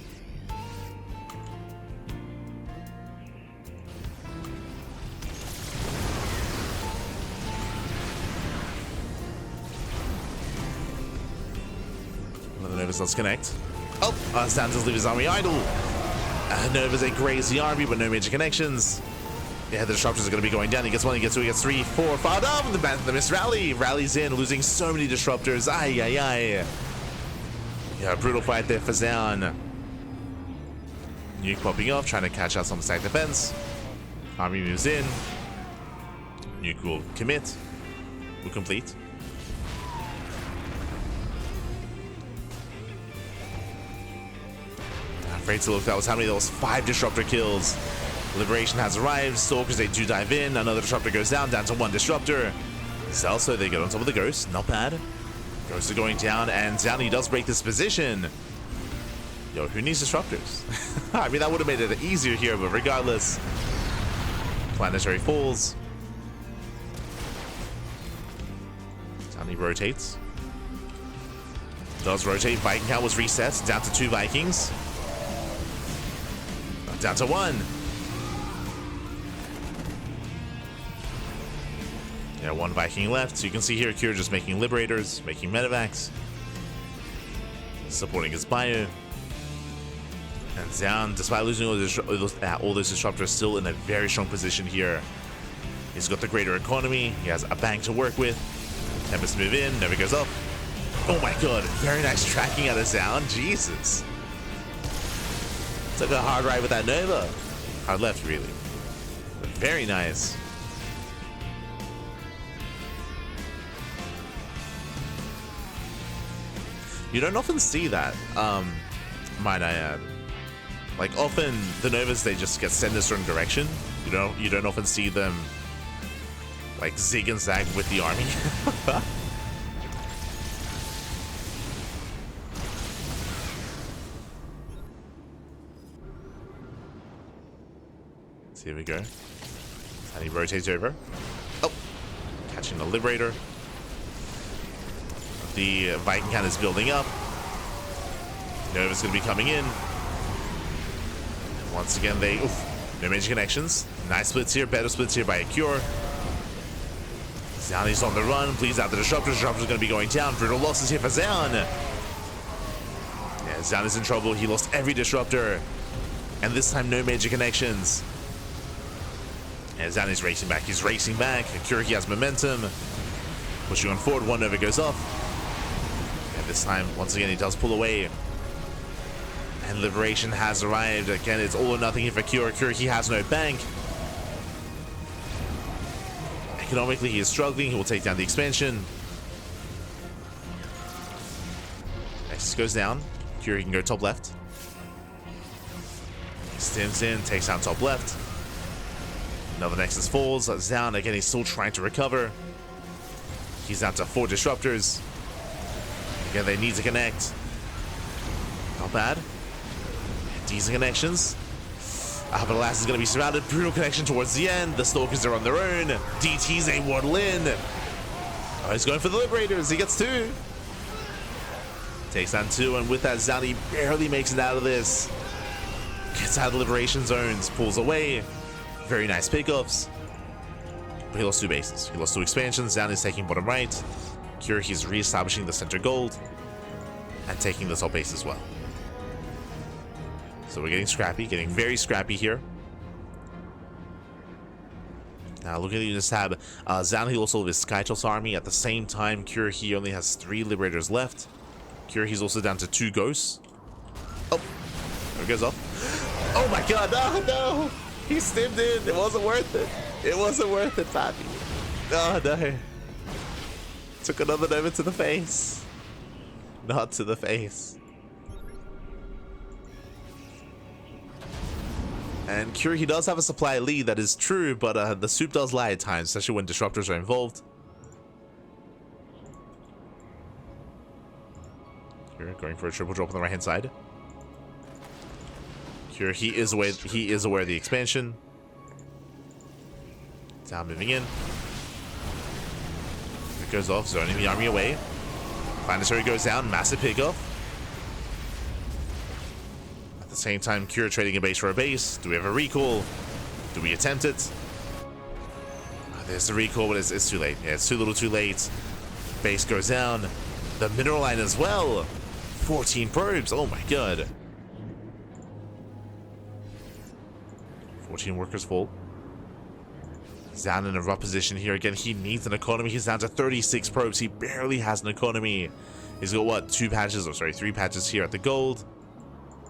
Another Novus, let's connect. Oh, Zoun does leave his army idle. Nova's a graze the army, but no major connections. Yeah, the disruptors are going to be going down. He gets 1, he gets 2, he gets 3, 4, 5. Oh, the missed rally. Rallies in, losing so many disruptors. Ay, ay, ay. Yeah, brutal fight there for Zoun. Nuke popping off, trying to catch out some stack defense. Army moves in. Nuke will commit. Will complete. Afraid to look, that was how many? That was 5 disruptor kills. Liberation has arrived. Stalkers, they do dive in. Another disruptor goes down to 1 disruptor. Also, they get on top of the ghost. Not bad. Ghosts are going down, and Zoun, he does break this position. Yo, who needs disruptors? I mean, that would have made it easier here, but regardless. Planetary falls. Zoun, he rotates. Does rotate. Viking count was reset. Down to 2 Vikings. Down to 1. Yeah, 1 Viking left. So you can see here, Cure just making Liberators, making Medivacs. Supporting his bio. And Zoun, despite losing all those disruptors, still in a very strong position here. He's got the greater economy. He has a bank to work with. Tempest move in. Never goes up. Oh my god. Very nice tracking out of Zoun. Jesus. Took a hard ride with that Nova. Hard left, really. But very nice. You don't often see that, might I add. Like, often the Novas, they just get sent in a certain direction. You don't often see them, like, zig and zag with the army. So here we go. And he rotates over. Oh! Catching the Liberator. The Viking count is building up. Nova's going to be coming in. Once again, they... Oof, no major connections. Nice splits here. Better splits here by a Cure. Zoun is on the run. Bleeds out the Disruptor. Disruptor's going to be going down. Brutal losses here for Zoun. Yeah, Zoun is in trouble. He lost every Disruptor. And this time, no major connections. And Zoun is racing back. He's racing back. Cure, he has momentum. Pushing on forward. 1 Nova goes off. And this time, once again, he does pull away. And Liberation has arrived. Again, it's all or nothing here for Cure. Cure, he has no bank. Economically, he is struggling. He will take down the expansion. Nexus goes down. Cure, he can go top left. Stims in, takes down top left. Another Nexus falls. Zoun, again, he's still trying to recover. He's down to 4 Disruptors. Again, they need to connect. Not bad. Decent connections. But Alas is going to be surrounded. Brutal connection towards the end. The Stalkers are on their own. DT's a waddle in. Oh, he's going for the Liberators. He gets 2. Takes down 2, and with that, Zoun, he barely makes it out of this. Gets out of the Liberation zones. Pulls away. Very nice pickups. But he lost 2 bases. He lost 2 expansions. Zoun is taking bottom right. Cure, he's re-establishing the center gold. And taking the top base as well. So we're getting scrappy. Getting very scrappy here. Now looking at the units tab, Zoun heals also his Skytoss army. At the same time, CranKy only has 3 Liberators left. CranKy's also down to 2 Ghosts. Oh, there it goes off. Oh my god, no! He stimmed in. It wasn't worth it. It wasn't worth it, Pappy. Oh no. Took another Nova to the face. Not to the face. And CranKy does have a supply lead, that is true, but the soup does lie at times, especially when disruptors are involved. Here, going for a triple drop on the right hand side. Here, he is aware of the expansion. Now moving in. It goes off, zoning the army away. Planetary goes down, massive pickoff. At the same time, Cure trading a base for a base. Do we have a recall? Do we attempt it? There's the recall, but it's too late. Yeah, it's too little too late. Base goes down. The mineral line as well. 14 probes. Oh my god. 14 workers full. Zoun in a rough position here. Again, he needs an economy. He's down to 36 probes. He barely has an economy. He's got, what, 3 patches here at the gold.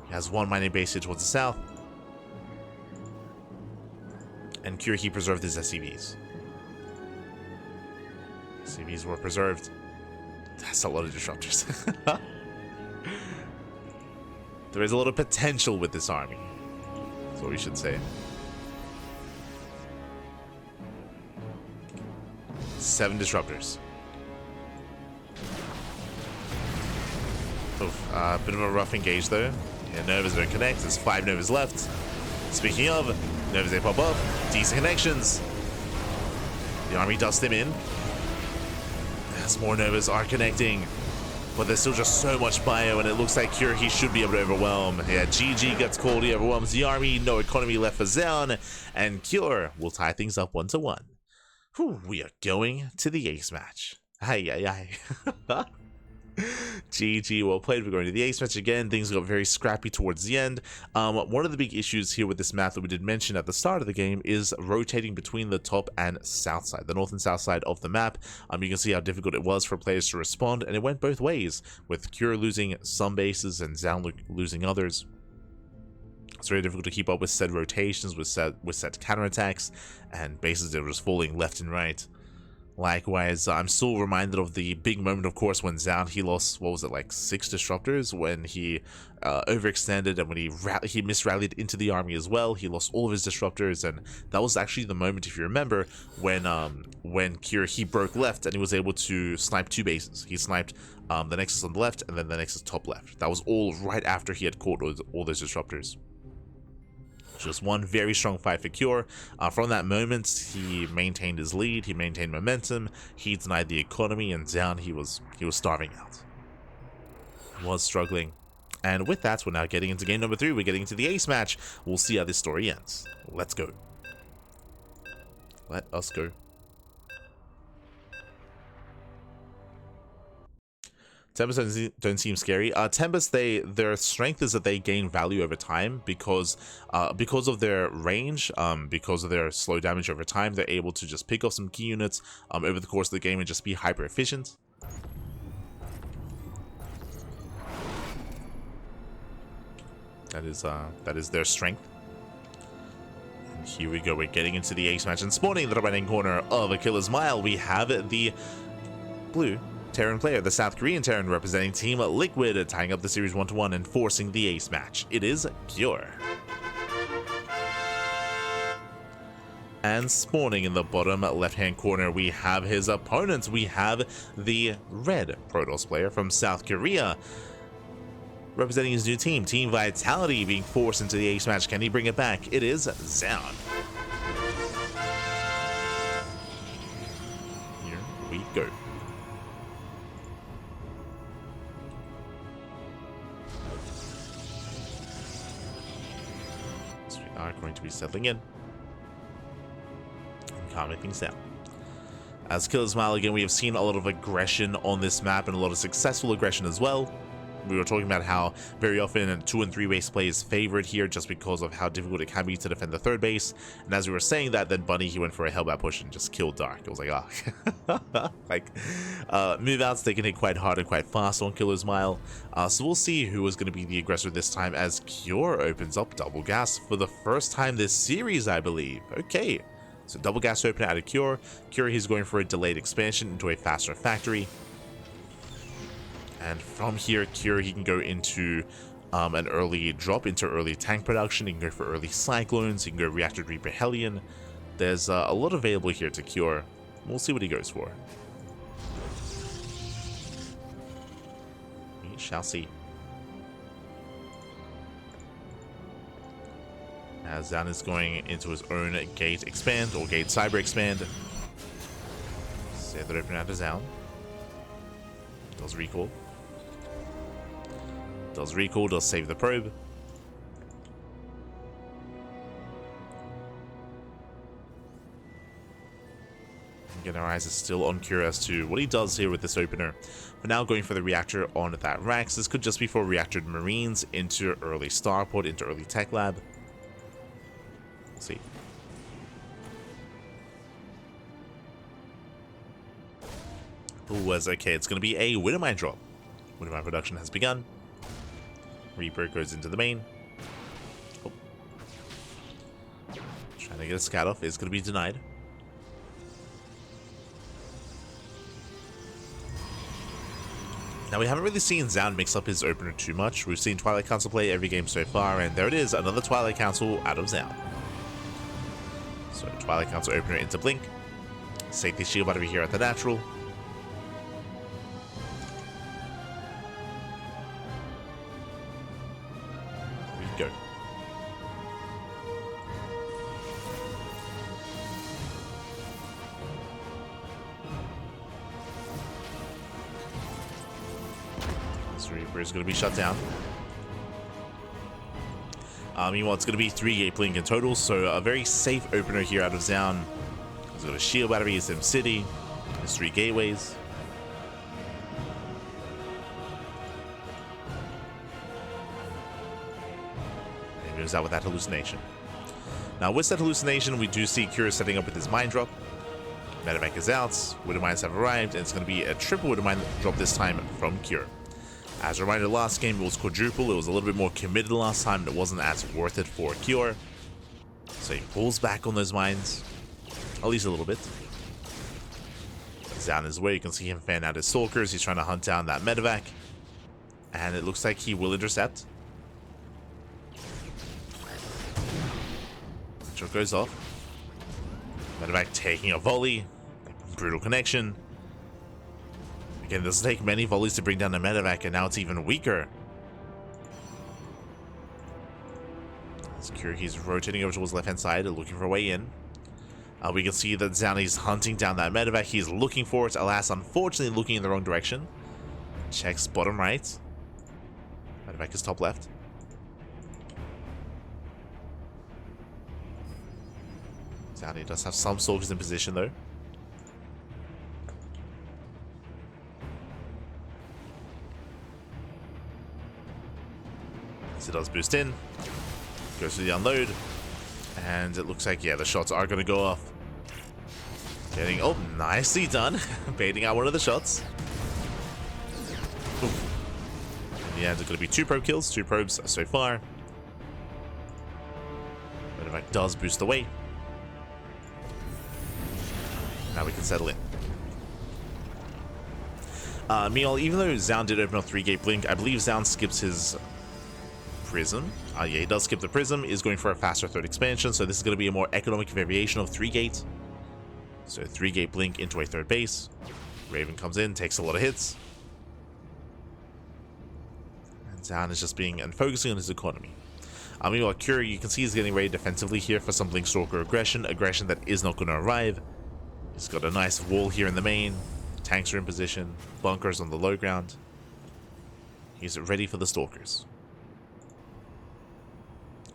He has 1 mining base here towards the south. And CranKy preserved his SCVs. SCVs were preserved. That's a lot of disruptors. There is a lot of potential with this army. That's what we should say. 7 disruptors. Oof, bit of a rough engage though. Yeah, Novas don't connect. There's 5 Novas left. Speaking of, Novas they pop up. Decent connections. The army does them in. As more Novas are connecting. But there's still just so much bio, and it looks like CranKy should be able to overwhelm. Yeah, GG gets called. He overwhelms the army. No economy left for Zoun. And Cure will tie things up 1-1. Whew, we are going to the ace match. Aye. GG, well played. We're going to the ace match again. Things got very scrappy towards the end. One of the big issues here with this map that we did mention at the start of the game is rotating between the top and south side, the north and south side of the map. You can see how difficult it was for players to respond, and it went both ways, with Cure losing some bases and Zoun losing others. It's very difficult to keep up with said rotations, with said counterattacks, and bases that were just falling left and right. Likewise, I'm still reminded of the big moment, of course, when Zoun, he lost, what was it, like 6 disruptors, when he overextended, and when he misrallied into the army as well. He lost all of his disruptors, and that was actually the moment, if you remember, when CranKy broke left, and he was able to snipe 2 bases. He sniped the Nexus on the left, and then the Nexus top left. That was all right after he had caught all those disruptors. Just one very strong fight for Cure. From that moment, he maintained his lead, he maintained momentum, he denied the economy, and Zoun, he was starving out. He was struggling. And with that, we're now getting into game number 3. We're getting into the ace match. We'll see how this story ends. Let's go. Let us go. Tempest don't seem scary. Tempest, their strength is that they gain value over time because of their range, because of their slow damage over time. They're able to just pick off some key units over the course of the game and just be hyper efficient. That is their strength. And here we go. We're getting into the ace match, and spawning in the right-hand corner of a Killer's Mile, we have the blue Terran player, the South Korean Terran representing Team Liquid, tying up the series 1-1 and forcing the ace match. It is Cure. And spawning in the bottom left-hand corner, we have his opponent. We have the red Protoss player from South Korea, representing his new team, Team Vitality, being forced into the ace match. Can he bring it back? It is Zoun. Here we go. Are going to be settling in and calming things down. As Killer's Mile, again, we have seen a lot of aggression on this map, and a lot of successful aggression as well. We were talking about how very often 2 and 3 base play is favored here just because of how difficult it can be to defend the 3rd base. And as we were saying that, then Bunny, he went for a Hellbat push and just killed Dark. It was like, ah. Like, move outs, they can hit quite hard and quite fast on Killer's Mile. So we'll see who is going to be the aggressor this time as Cure opens up double gas for the first time this series, I believe. Okay, so double gas opener out of Cure. Cure, he's going for a delayed expansion into a faster factory. And from here, Cure, he can go into an early drop into early tank production. He can go for early Cyclones. He can go Reactor Reaper Hellion. There's a lot available here to Cure. We'll see what he goes for. We shall see. As Zoun is going into his own gate expand, or gate cyber expand. Save that open out to Zoun. Does recall. Does recall, does save the probe. Again, our eyes are still on Cure as to what he does here with this opener. But now going for the reactor on that Rax. This could just be for reactored Marines into early Starport, into early Tech Lab. We'll see. Ooh, as okay, it's going to be a Widowmine drop. Widowmine production has begun. Reaper goes into the main. Oh. Trying to get a scout off is going to be denied. Now, we haven't really seen Zoun mix up his opener too much. We've seen Twilight Council play every game so far, and there it is, another Twilight Council out of Zoun. So, Twilight Council opener into Blink. Safety shield battery here at the natural. Go. This Reaper is going to be shut down. Meanwhile, it's going to be 3 gate blink in total, so a very safe opener here out of Zoun. He's got a shield battery, Sim City, there's 3 gateways. Out with that hallucination. Now with that hallucination, we do see Cure setting up with his mine drop. Medevac is out, Widowmines have arrived, and it's going to be a triple Widowmine drop this time from Cure. As a reminder, last game it was quadruple. It was a little bit more committed last time, and it wasn't as worth it for Cure. So he pulls back on those mines, at least a little bit. He's down his way. You can see him fan out his Stalkers. He's trying to hunt down that Medevac, and it looks like he will intercept. Goes off. Medevac taking a volley. Brutal connection. Again, this will take many volleys to bring down the Medevac, and now it's even weaker. As Cure, he's rotating over towards the left-hand side, looking for a way in. We can see that Zoun is hunting down that Medevac. He's looking for it. Alas, unfortunately, looking in the wrong direction. Checks bottom right. Medevac is top left. He does have some soldiers in position though. So it does boost in. Goes to the unload. And it looks like, yeah, the shots are going to go off. Getting, oh, nicely done. Baiting out one of the shots. Ooh. In the end, it's going to be 2 probe kills. 2 probes so far. Medevac does boost the weight. Now we can settle in. Meanwhile, even though Zoun did open up 3 gate blink, I believe Zoun skips his prism. Yeah, he does skip the prism, is going for a faster 3rd expansion, so this is going to be a more economic variation of 3 gate. So 3 gate blink into a 3rd base. Raven comes in, takes a lot of hits. And Zoun is just being and focusing on his economy. Meanwhile, Cure, you can see he's getting ready defensively here for some Blink Stalker aggression that is not going to arrive. He's got a nice wall here in the main. Tanks are in position. Bunkers on the low ground. He's ready for the Stalkers.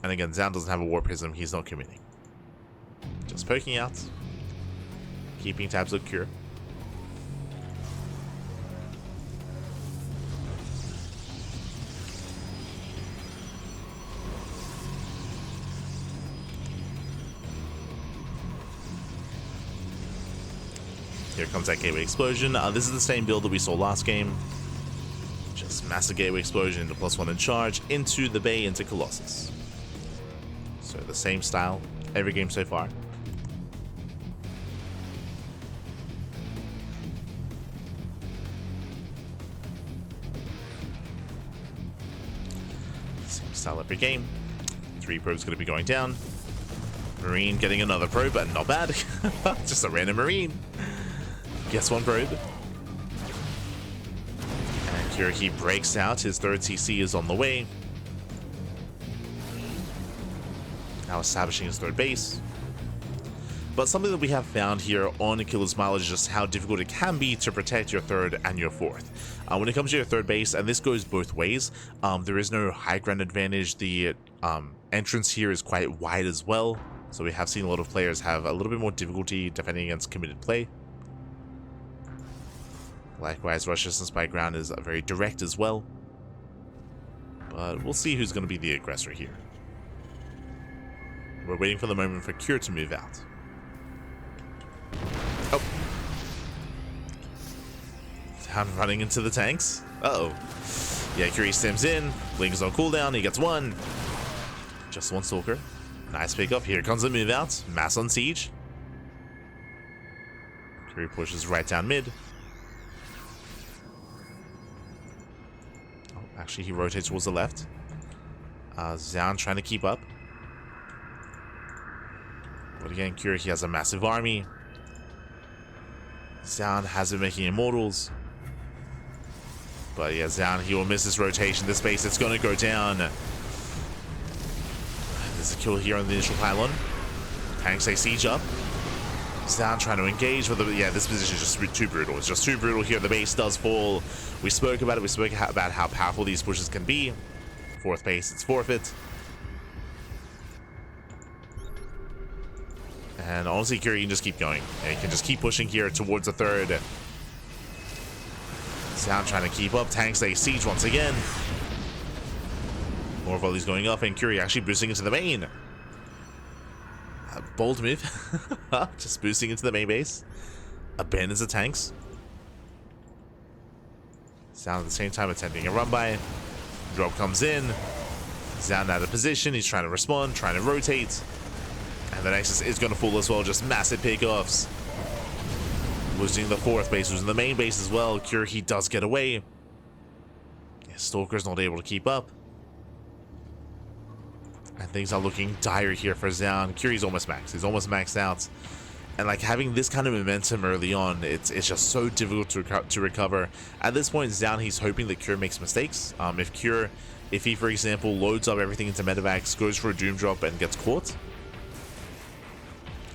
And again, Zoun doesn't have a War Prism. He's not committing. Just poking out. Keeping tabs of Cure. Here comes that gateway explosion. This is the same build that we saw last game. Just massive gateway explosion into +1 in charge, into the bay, into Colossus. So the same style every game so far. Same style every game. 3 probes going to be going down. Marine getting another probe, but not bad. Just a random Marine. Gets 1 probe. And here he breaks out. His 3rd CC is on the way. Now establishing his 3rd base. But something that we have found here on Killer's Mile is just how difficult it can be to protect your 3rd and your 4th. When it comes to your 3rd base, and this goes both ways, there is no high ground advantage. The entrance here is quite wide as well. So we have seen a lot of players have a little bit more difficulty defending against committed play. Likewise, rush distance by ground is very direct as well. But we'll see who's going to be the aggressor here. We're waiting for the moment for Cure to move out. Oh. Down running into the tanks. Uh-oh. Yeah, Curie stems in. Blink is on cooldown. He gets 1. Just 1 Stalker. Nice pickup. Here comes the move out. Mass on siege. Curie pushes right down mid. Oh, actually, he rotates towards the left. Zoun trying to keep up. But again, Curie, he has a massive army. Zoun has been making immortals. But yeah, Zoun, he will miss this rotation. This base, it's going to go down. There's a kill here on the initial pylon. Tanks say siege up. Zoun trying to engage with the... Yeah, this position is just too brutal. It's just too brutal here. The base does fall. We spoke about it. We spoke about how powerful these pushes can be. 4th base, it's forfeit. And honestly, Curie can just keep going. Yeah, he can just keep pushing here towards the 3rd. Zoun trying to keep up. Tanks say siege once again. More volleys going up, and Curie actually boosting into the main. Bold move. Just boosting into the main base. Abandons the tanks. Zoun at the same time attempting a run by. Drop comes in. Zoun out of position. He's trying to respond, trying to rotate. And the Nexus is going to fall as well. Just massive pickoffs. Losing the 4th base, losing the main base as well. Cure, he does get away. Yeah, Stalker's not able to keep up. And things are looking dire here for Zoun. Curie's almost maxed. He's almost maxed out. And like having this kind of momentum early on, it's just so difficult to recover. At this point, Zoun, he's hoping that Cure makes mistakes. If he, for example, loads up everything into Medivacs, goes for a Doom Drop and gets caught.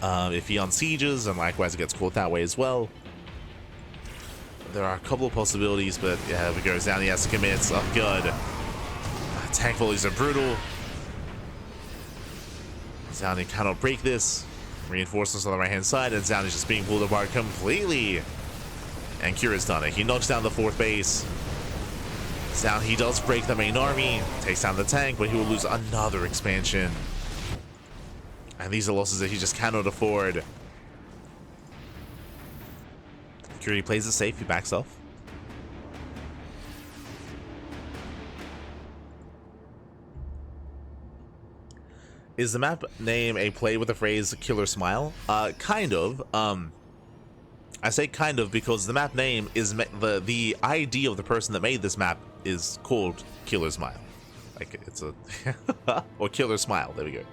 If he unsieges, and likewise it gets caught that way as well. There are a couple of possibilities, but yeah, there we go. Zoun, he has to commit. Oh, God. Tank volleys are brutal. Zoun, he cannot break this. Reinforcements on the right-hand side, and Zoun is just being pulled apart completely. And Cura's done it. He knocks down the 4th base. Zoun, he does break the main army, takes down the tank, but he will lose another expansion. And these are losses that he just cannot afford. Cura plays it safe, he backs off. Is the map name a play with the phrase Killer Smile? Kind of. I say kind of because the map name is the ID of the person that made this map is called Killer Smile. Like it's a or Killer Smile. There we go.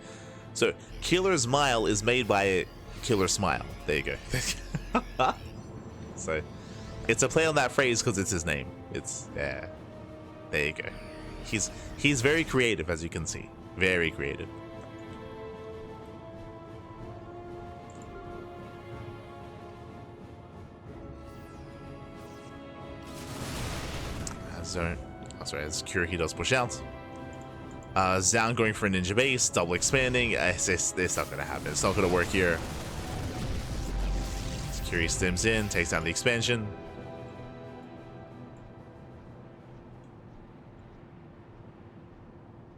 So Killer Smile is made by Killer Smile. There you go. So it's a play on that phrase because it's his name. It's yeah. There you go. He's very creative, as you can see. Very creative. Zoun. Oh, sorry, as Cure, he does push out. Zoun going for a ninja base, double expanding. It's not going to happen. It's not going to work here. Cure stims in, takes down the expansion.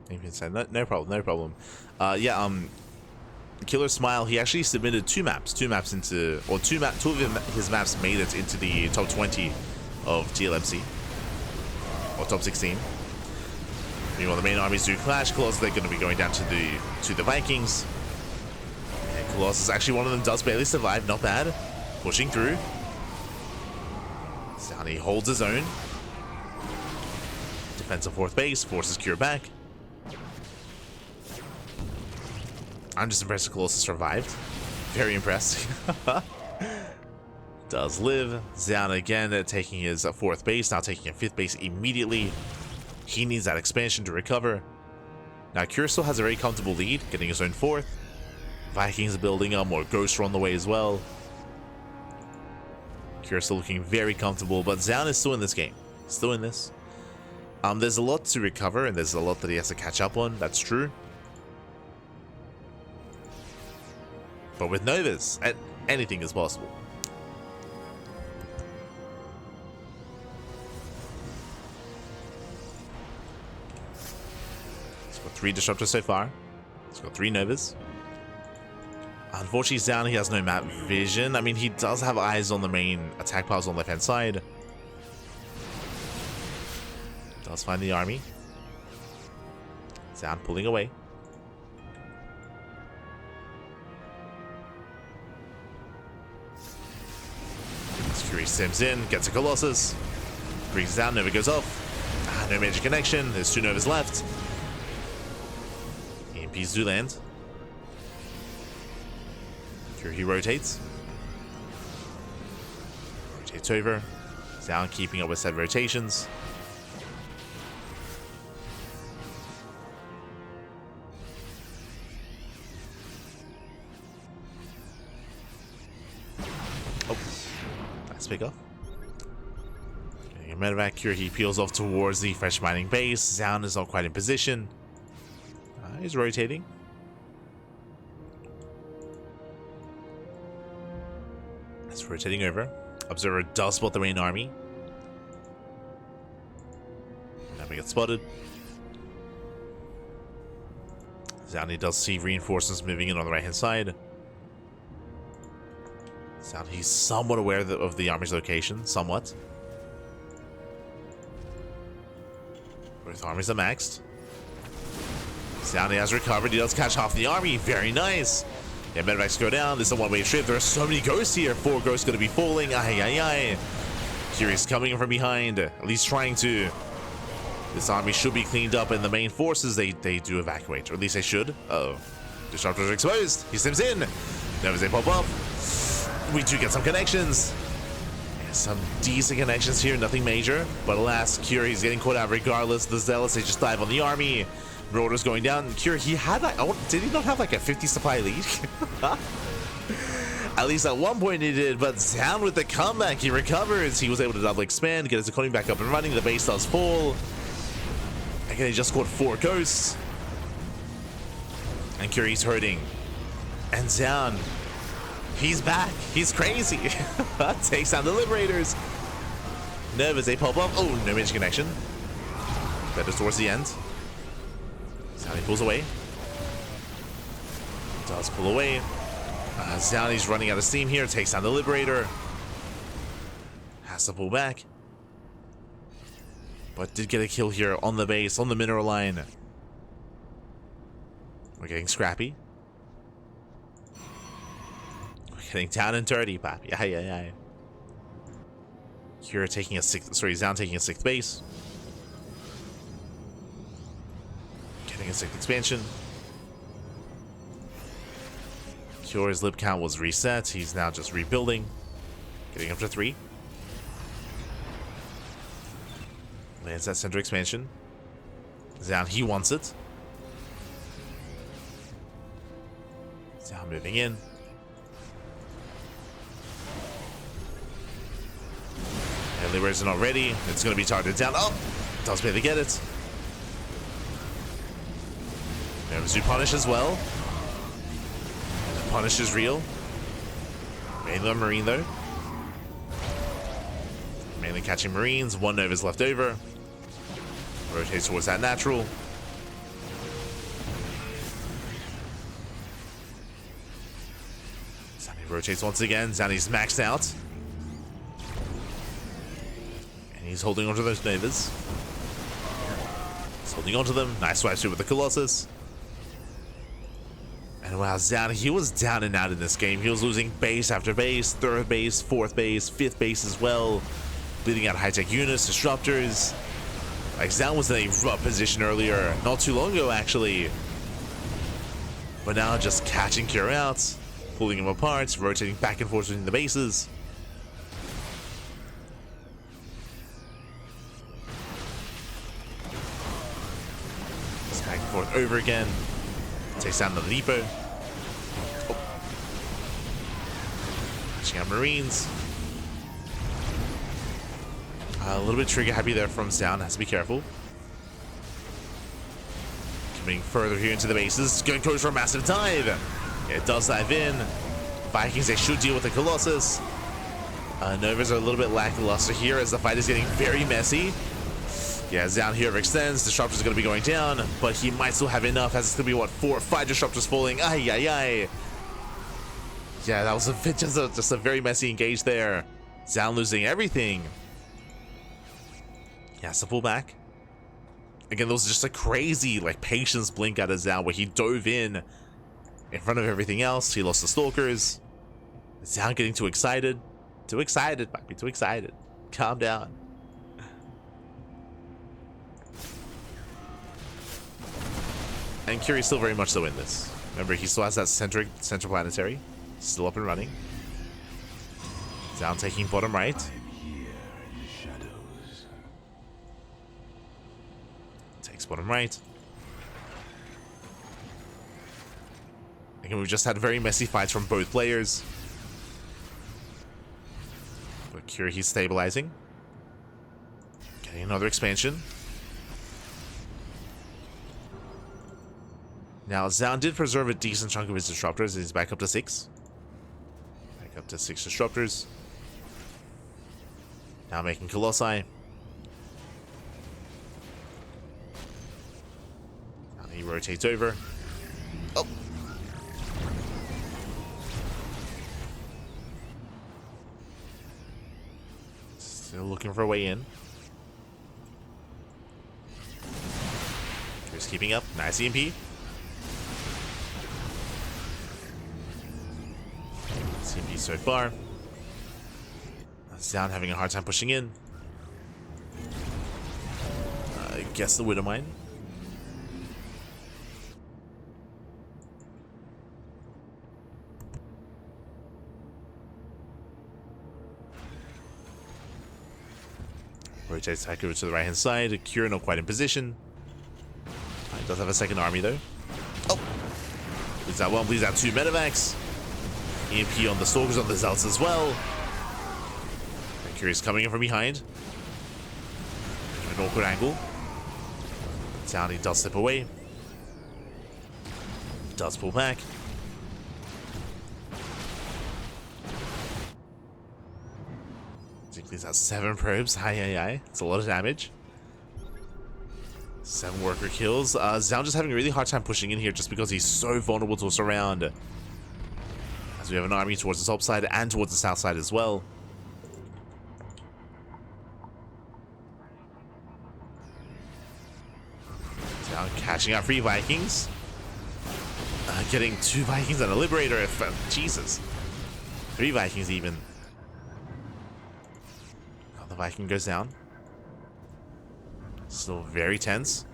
Maybe inside. No problem. No problem. Yeah. Killer Smile, he actually submitted two maps into, or two of his maps made it into the top 20 of TLMC, or top 16. Meanwhile, the main armies do clash. Colossus, they're going to be going down to the Vikings. And Colossus, actually one of them does barely survive, not bad. Pushing through. Zoun holds his own. Defensive fourth base, forces Cure back. I'm just impressed that Colossus survived. Very impressed. Does live. Zoun again taking his fourth base, now taking a fifth base immediately. He needs that expansion to recover. Now Cure still has a very comfortable lead, getting his own fourth. Vikings building up, more Ghosts are on the way as well. Cure still looking very comfortable, but Zoun is still in this game. Still in this. There's a lot to recover, and there's a lot that he has to catch up on. That's true. But with Novas, anything is possible. He's got 3 Disruptors so far. He's got 3 Novas. Unfortunately, Zoun, he has no map vision. I mean, he does have eyes on the main attack piles on the left-hand side. Does find the army. Zoun pulling away. Fury sims in, gets a Colossus. Brings it down, Nova goes off. No major connection, there's 2 Novas left. EMPs do land. Fury rotates. Rotates over. Zoun keeping up with said rotations. Pick up. Getting a medevac. Cure, he peels off towards the fresh mining base. Zoun is not quite in position. He's rotating. It's rotating over. Observer does spot the main army. Never gets spotted. Zoun does see reinforcements moving in on the right hand side. Zoun, he's somewhat aware of the army's location, somewhat. Both armies are maxed. Zoun has recovered, he does catch half the army, very nice. Yeah, medevacs go down, this is a one-way trip, there are so many ghosts here, 4 ghosts gonna be falling, ay. Curious coming in from behind, at least trying to. This army should be cleaned up, and the main forces, they do evacuate, or at least they should. Uh-oh. Disruptors are exposed, he sims in. Novas, they pop up. We do get some connections. Yeah, some decent connections here, nothing major. But alas, Cure, he's getting caught out regardless. The Zealots, they just dive on the army. Rotor's going down. Cure, he had like, did he not have like a 50 supply lead? At least at one point he did, but Zoun with the comeback, he recovers. He was able to double expand, get his economy back up and running. The base does fall. Again, he just caught 4 ghosts. And Cure, he's hurting. And Zoun, he's back. He's crazy. Takes down the Liberators. Novas, they pop up. Oh, no major connection. Better towards the end. Zoun pulls away. Does pull away. Zoun, running out of steam here. Takes down the Liberator. Has to pull back. But did get a kill here on the base, on the mineral line. We're getting scrappy. Getting down and dirty, Pappy. Yeah. Cure taking a 6th, sorry, Zoun taking a 6th base. Getting a 6th expansion. Cure's lib count was reset. He's now just rebuilding. Getting up to 3. Lands that center expansion. Zoun, he wants it. Zoun moving in. Liberators are not ready. It's going to be targeted down. Oh! Does barely get it. There's Punish as well. The Punish is real. Mainly on Marine though. Mainly catching Marines. 1 Nova's left over. Rotates towards that natural. rotates once again. Zoun's maxed out. And he's holding onto those Novas. He's holding onto them. Nice swipe through with the Colossus. And wow, Zoun, he was down and out in this game. He was losing base after base, third base, fourth base, fifth base as well. Bleeding out high-tech units, disruptors. Like, Zoun was in a rough position earlier, not too long ago actually. But now just catching Cure out, pulling him apart, rotating back and forth between the bases. Just back and forth over again. Takes down the depot. Oh. Catching out Marines. A little bit trigger happy there from Zoun. Has to be careful. Coming further here into the bases. Going close for a massive dive. It does dive in. Vikings, they should deal with the Colossus. Novas are a little bit lackluster here as the fight is getting very messy. Yeah, Zoun here extends. Disruptors are going to be going down, but he might still have enough as it's going to be, what, 4 or 5 Disruptors falling. Ay, ay, ay. Yeah, that was a bit, just a very messy engage there. Zoun losing everything. He has to pull back. Again, there was just a crazy, like, patience blink out of Zoun where he dove in front of everything else. He lost the Stalkers. Zoun getting too excited. Too excited, might be too excited. Calm down. And Curie's still very much so in this. Remember, he still has that central planetary. Still up and running. Zoun taking bottom right. Takes bottom right. Again, we've just had very messy fights from both players. But Curie, he's stabilizing. Getting another expansion. Now, Zoun did preserve a decent chunk of his disruptors, and he's back up to 6. Back up to 6 disruptors. Now making Colossi. Now he rotates over. Oh! Still looking for a way in. He's keeping up. Nice EMP. CMP so far. Zoun having a hard time pushing in. I guess the Widow Mine. Rotates back over to the right hand side. Cure not quite in position. He does have a second army though. Oh! Bleeds out 1, bleeds out 2 medevacs. EMP on the Stalkers, on the Zelts as well. Curie's coming in from behind. An awkward angle. Zoun, he does slip away. Does pull back. He's at 7 probes. Aye, aye, aye. It's a lot of damage. 7 worker kills. Zoun just having a really hard time pushing in here just because he's so vulnerable to us around. As we have an army towards the top side and towards the south side as well. Now catching out 3 Vikings. Getting 2 Vikings and a Liberator. Jesus. 3 Vikings even. Now the Viking goes down. Still very tense.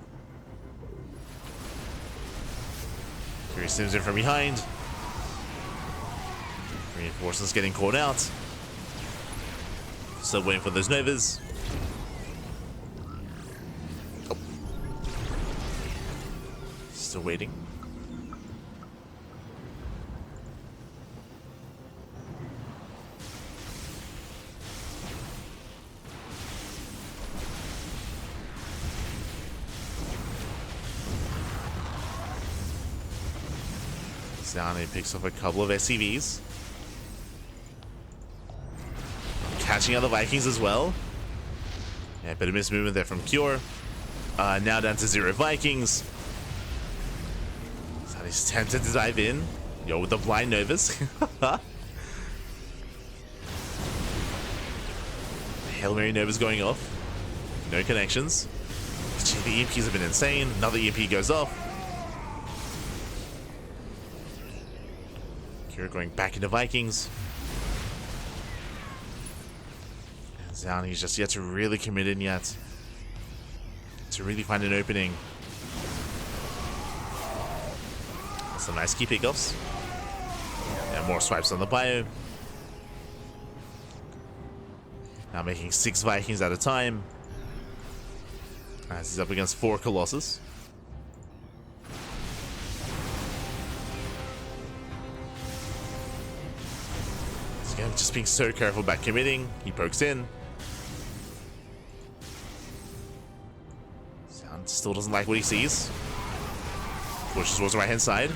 Fury sims in from behind. Reinforcements getting caught out. Still waiting for those Novas. Oh. Still waiting. Down, he picks up a couple of SCVs. Catching out the Vikings as well. Yeah, bit of mismovement there from Cure. Now down to 0 Vikings. So he's tempted to dive in. Yo, with the blind Novas. Hail Mary Nova's going off. No connections. Gee, the EMPs have been insane. Another EMP goes off. Kira going back into Vikings. And Zoun, he's just yet to really commit in yet. To really find an opening. Some nice key pickups. And more swipes on the bio. Now making 6 Vikings at a time. As he's up against 4 Colossus. Again, just being so careful about committing. He pokes in. Zoun still doesn't like what he sees. Pushes towards the right hand side.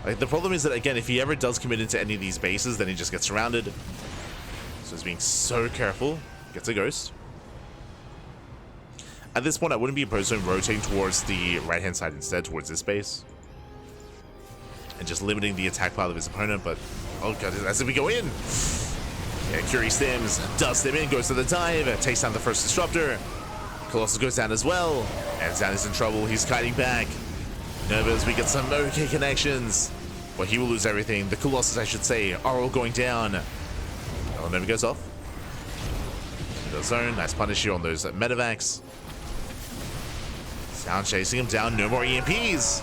Like, the problem is that, again, if he ever does commit into any of these bases, then he just gets surrounded. So he's being so careful. Gets a ghost. At this point, I wouldn't be opposed to him rotating towards the right-hand side instead, towards this base. And just limiting the attack pile of his opponent, but... Oh god, as if we go in! Yeah, Curie stims, does stim in, goes to the dive, takes down the first disruptor. Colossus goes down as well, and Zoun is in trouble, he's kiting back. Nervous, we get some okay connections. But he will lose everything. The Colossus, I should say, are all going down. Oh, Nova goes off. The Zoun, nice punish here on those medevacs. Zoun chasing him down, no more EMPs.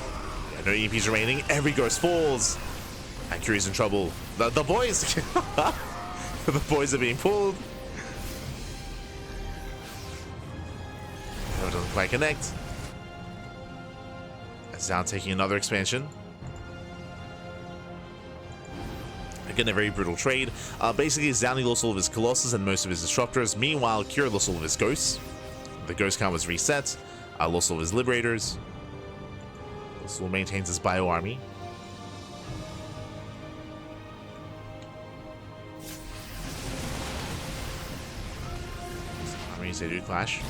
Yeah, no EMPs remaining, every ghost falls. And Curie's in trouble. The boys! The boys are being pulled. No, it doesn't quite connect. Zoun taking another expansion. Again, a very brutal trade. Basically, Zoun lost all of his Colossus and most of his Disruptors. Meanwhile, Kira lost all of his Ghosts. The Ghost count was reset. Lost all of his Liberators. Still maintains his Bio Army. Armies, they do clash.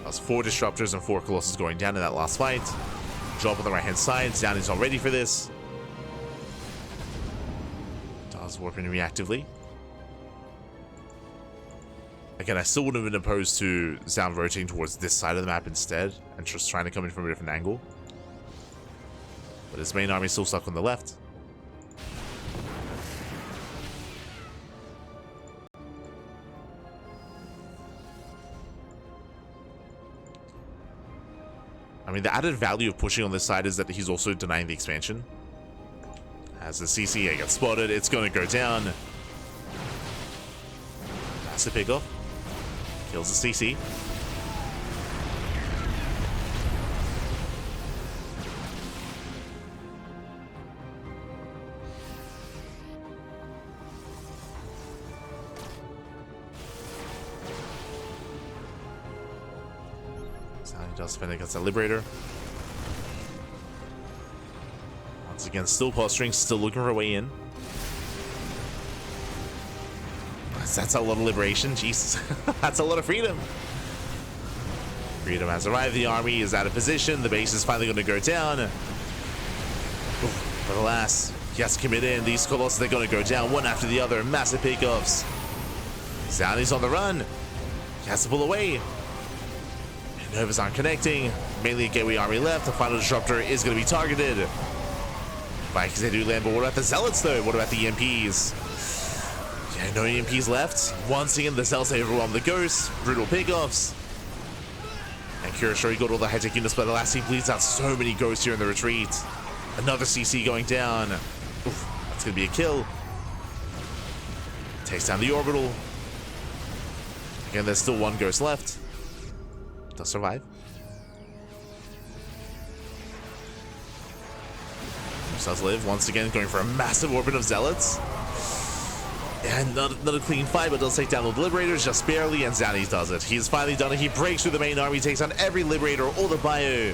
That's 4 Disruptors and 4 Colossus going down in that last fight. Drop on the right-hand side. Zoun is all ready for this. Does warp in reactively. Again, I still wouldn't have been opposed to Zoun rotating towards this side of the map instead, and just trying to come in from a different angle. But his main army is still stuck on the left. I mean, the added value of pushing on this side is that he's also denying the expansion. As the CC gets spotted, it's going to go down. That's the pickoff. Kills the CC. He does defend against that Liberator. Once again, still posturing, still looking for a way in. That's a lot of liberation, Jesus. That's a lot of freedom. Freedom has arrived, the army is out of position, the base is finally going to go down. But alas, he has to commit in. These Colossus, they're going to go down one after the other. Massive pickoffs. Zoun is on the run. He has to pull away. Novas aren't connecting. Mainly a Gateway army left. The final Disruptor is going to be targeted. Vikings, they do land, but what about the Zealots though? What about the EMPs? Yeah, no EMPs left. Once again, the Zealots overwhelm the Ghosts. Brutal pickoffs. And Kurashori got all the high-tech units, but the last team bleeds out so many Ghosts here in the retreat. Another CC going down. Oof, that's going to be a kill. Takes down the Orbital. Again, there's still 1 Ghost left. Does survive. Does live once again, going for a massive orbit of Zealots. And not a clean fight, but does take down the Liberators just barely, and Zoun does it. He's finally done it. He breaks through the main army, takes on every Liberator, all the bio.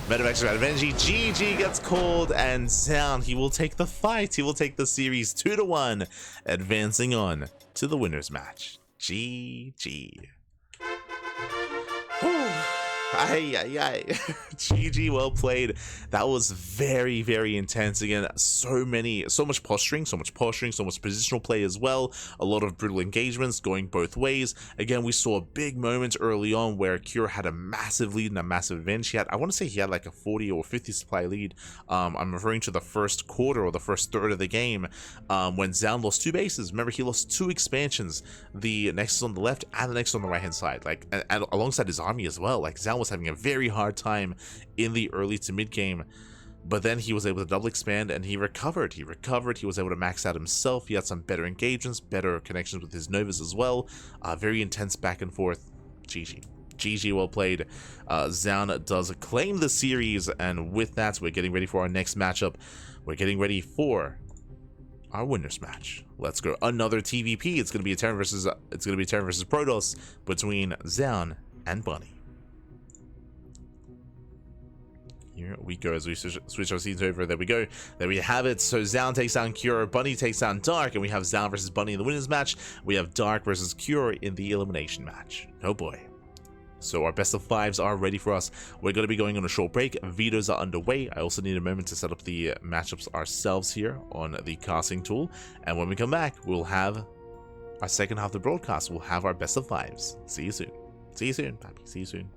Medevacs are out of energy. GG gets called, and Zoun, he will take the fight. He will take the series 2-1, advancing on to the winners match. GG. Ay, ay, ay. GG, well played. That was very, very intense. Again, so much posturing, so much positional play as well. A lot of brutal engagements going both ways. Again, we saw a big moment early on where Kira had a massive lead and a massive advantage. I want to say he had like a 40 or 50 supply lead. I'm referring to the first quarter or the first third of the game, when Zoun lost 2 bases. Remember, he lost 2 expansions, the Nexus on the left and the Nexus on the right hand side, like and alongside his army as well. Like, Zoun was having a very hard time in the early to mid game, but then he was able to double expand and he recovered. He was able to max out himself. He had some better engagements, better connections with his Novas as well. Very intense back and forth. GG, well played. Zoun does claim the series, and with that, we're getting ready for our next matchup. We're getting ready for our winners match. Let's go. Another TvP. It's gonna be a Terran versus Protoss between Zoun and Bunny. Here we go as we switch our scenes over. There we go. There we have it. So Zoun takes down Cure, Bunny takes down Dark, and we have Zoun versus Bunny in the winners match. We have Dark versus Cure in the elimination match. Oh boy. So our best of 5s are ready for us. We're going to be going on a short break. Vetoes are underway. I also need a moment to set up the matchups ourselves here on the casting tool. And when we come back, we'll have our second half of the broadcast. We'll have our best of 5s. See you soon. See you soon, Pappy. See you soon.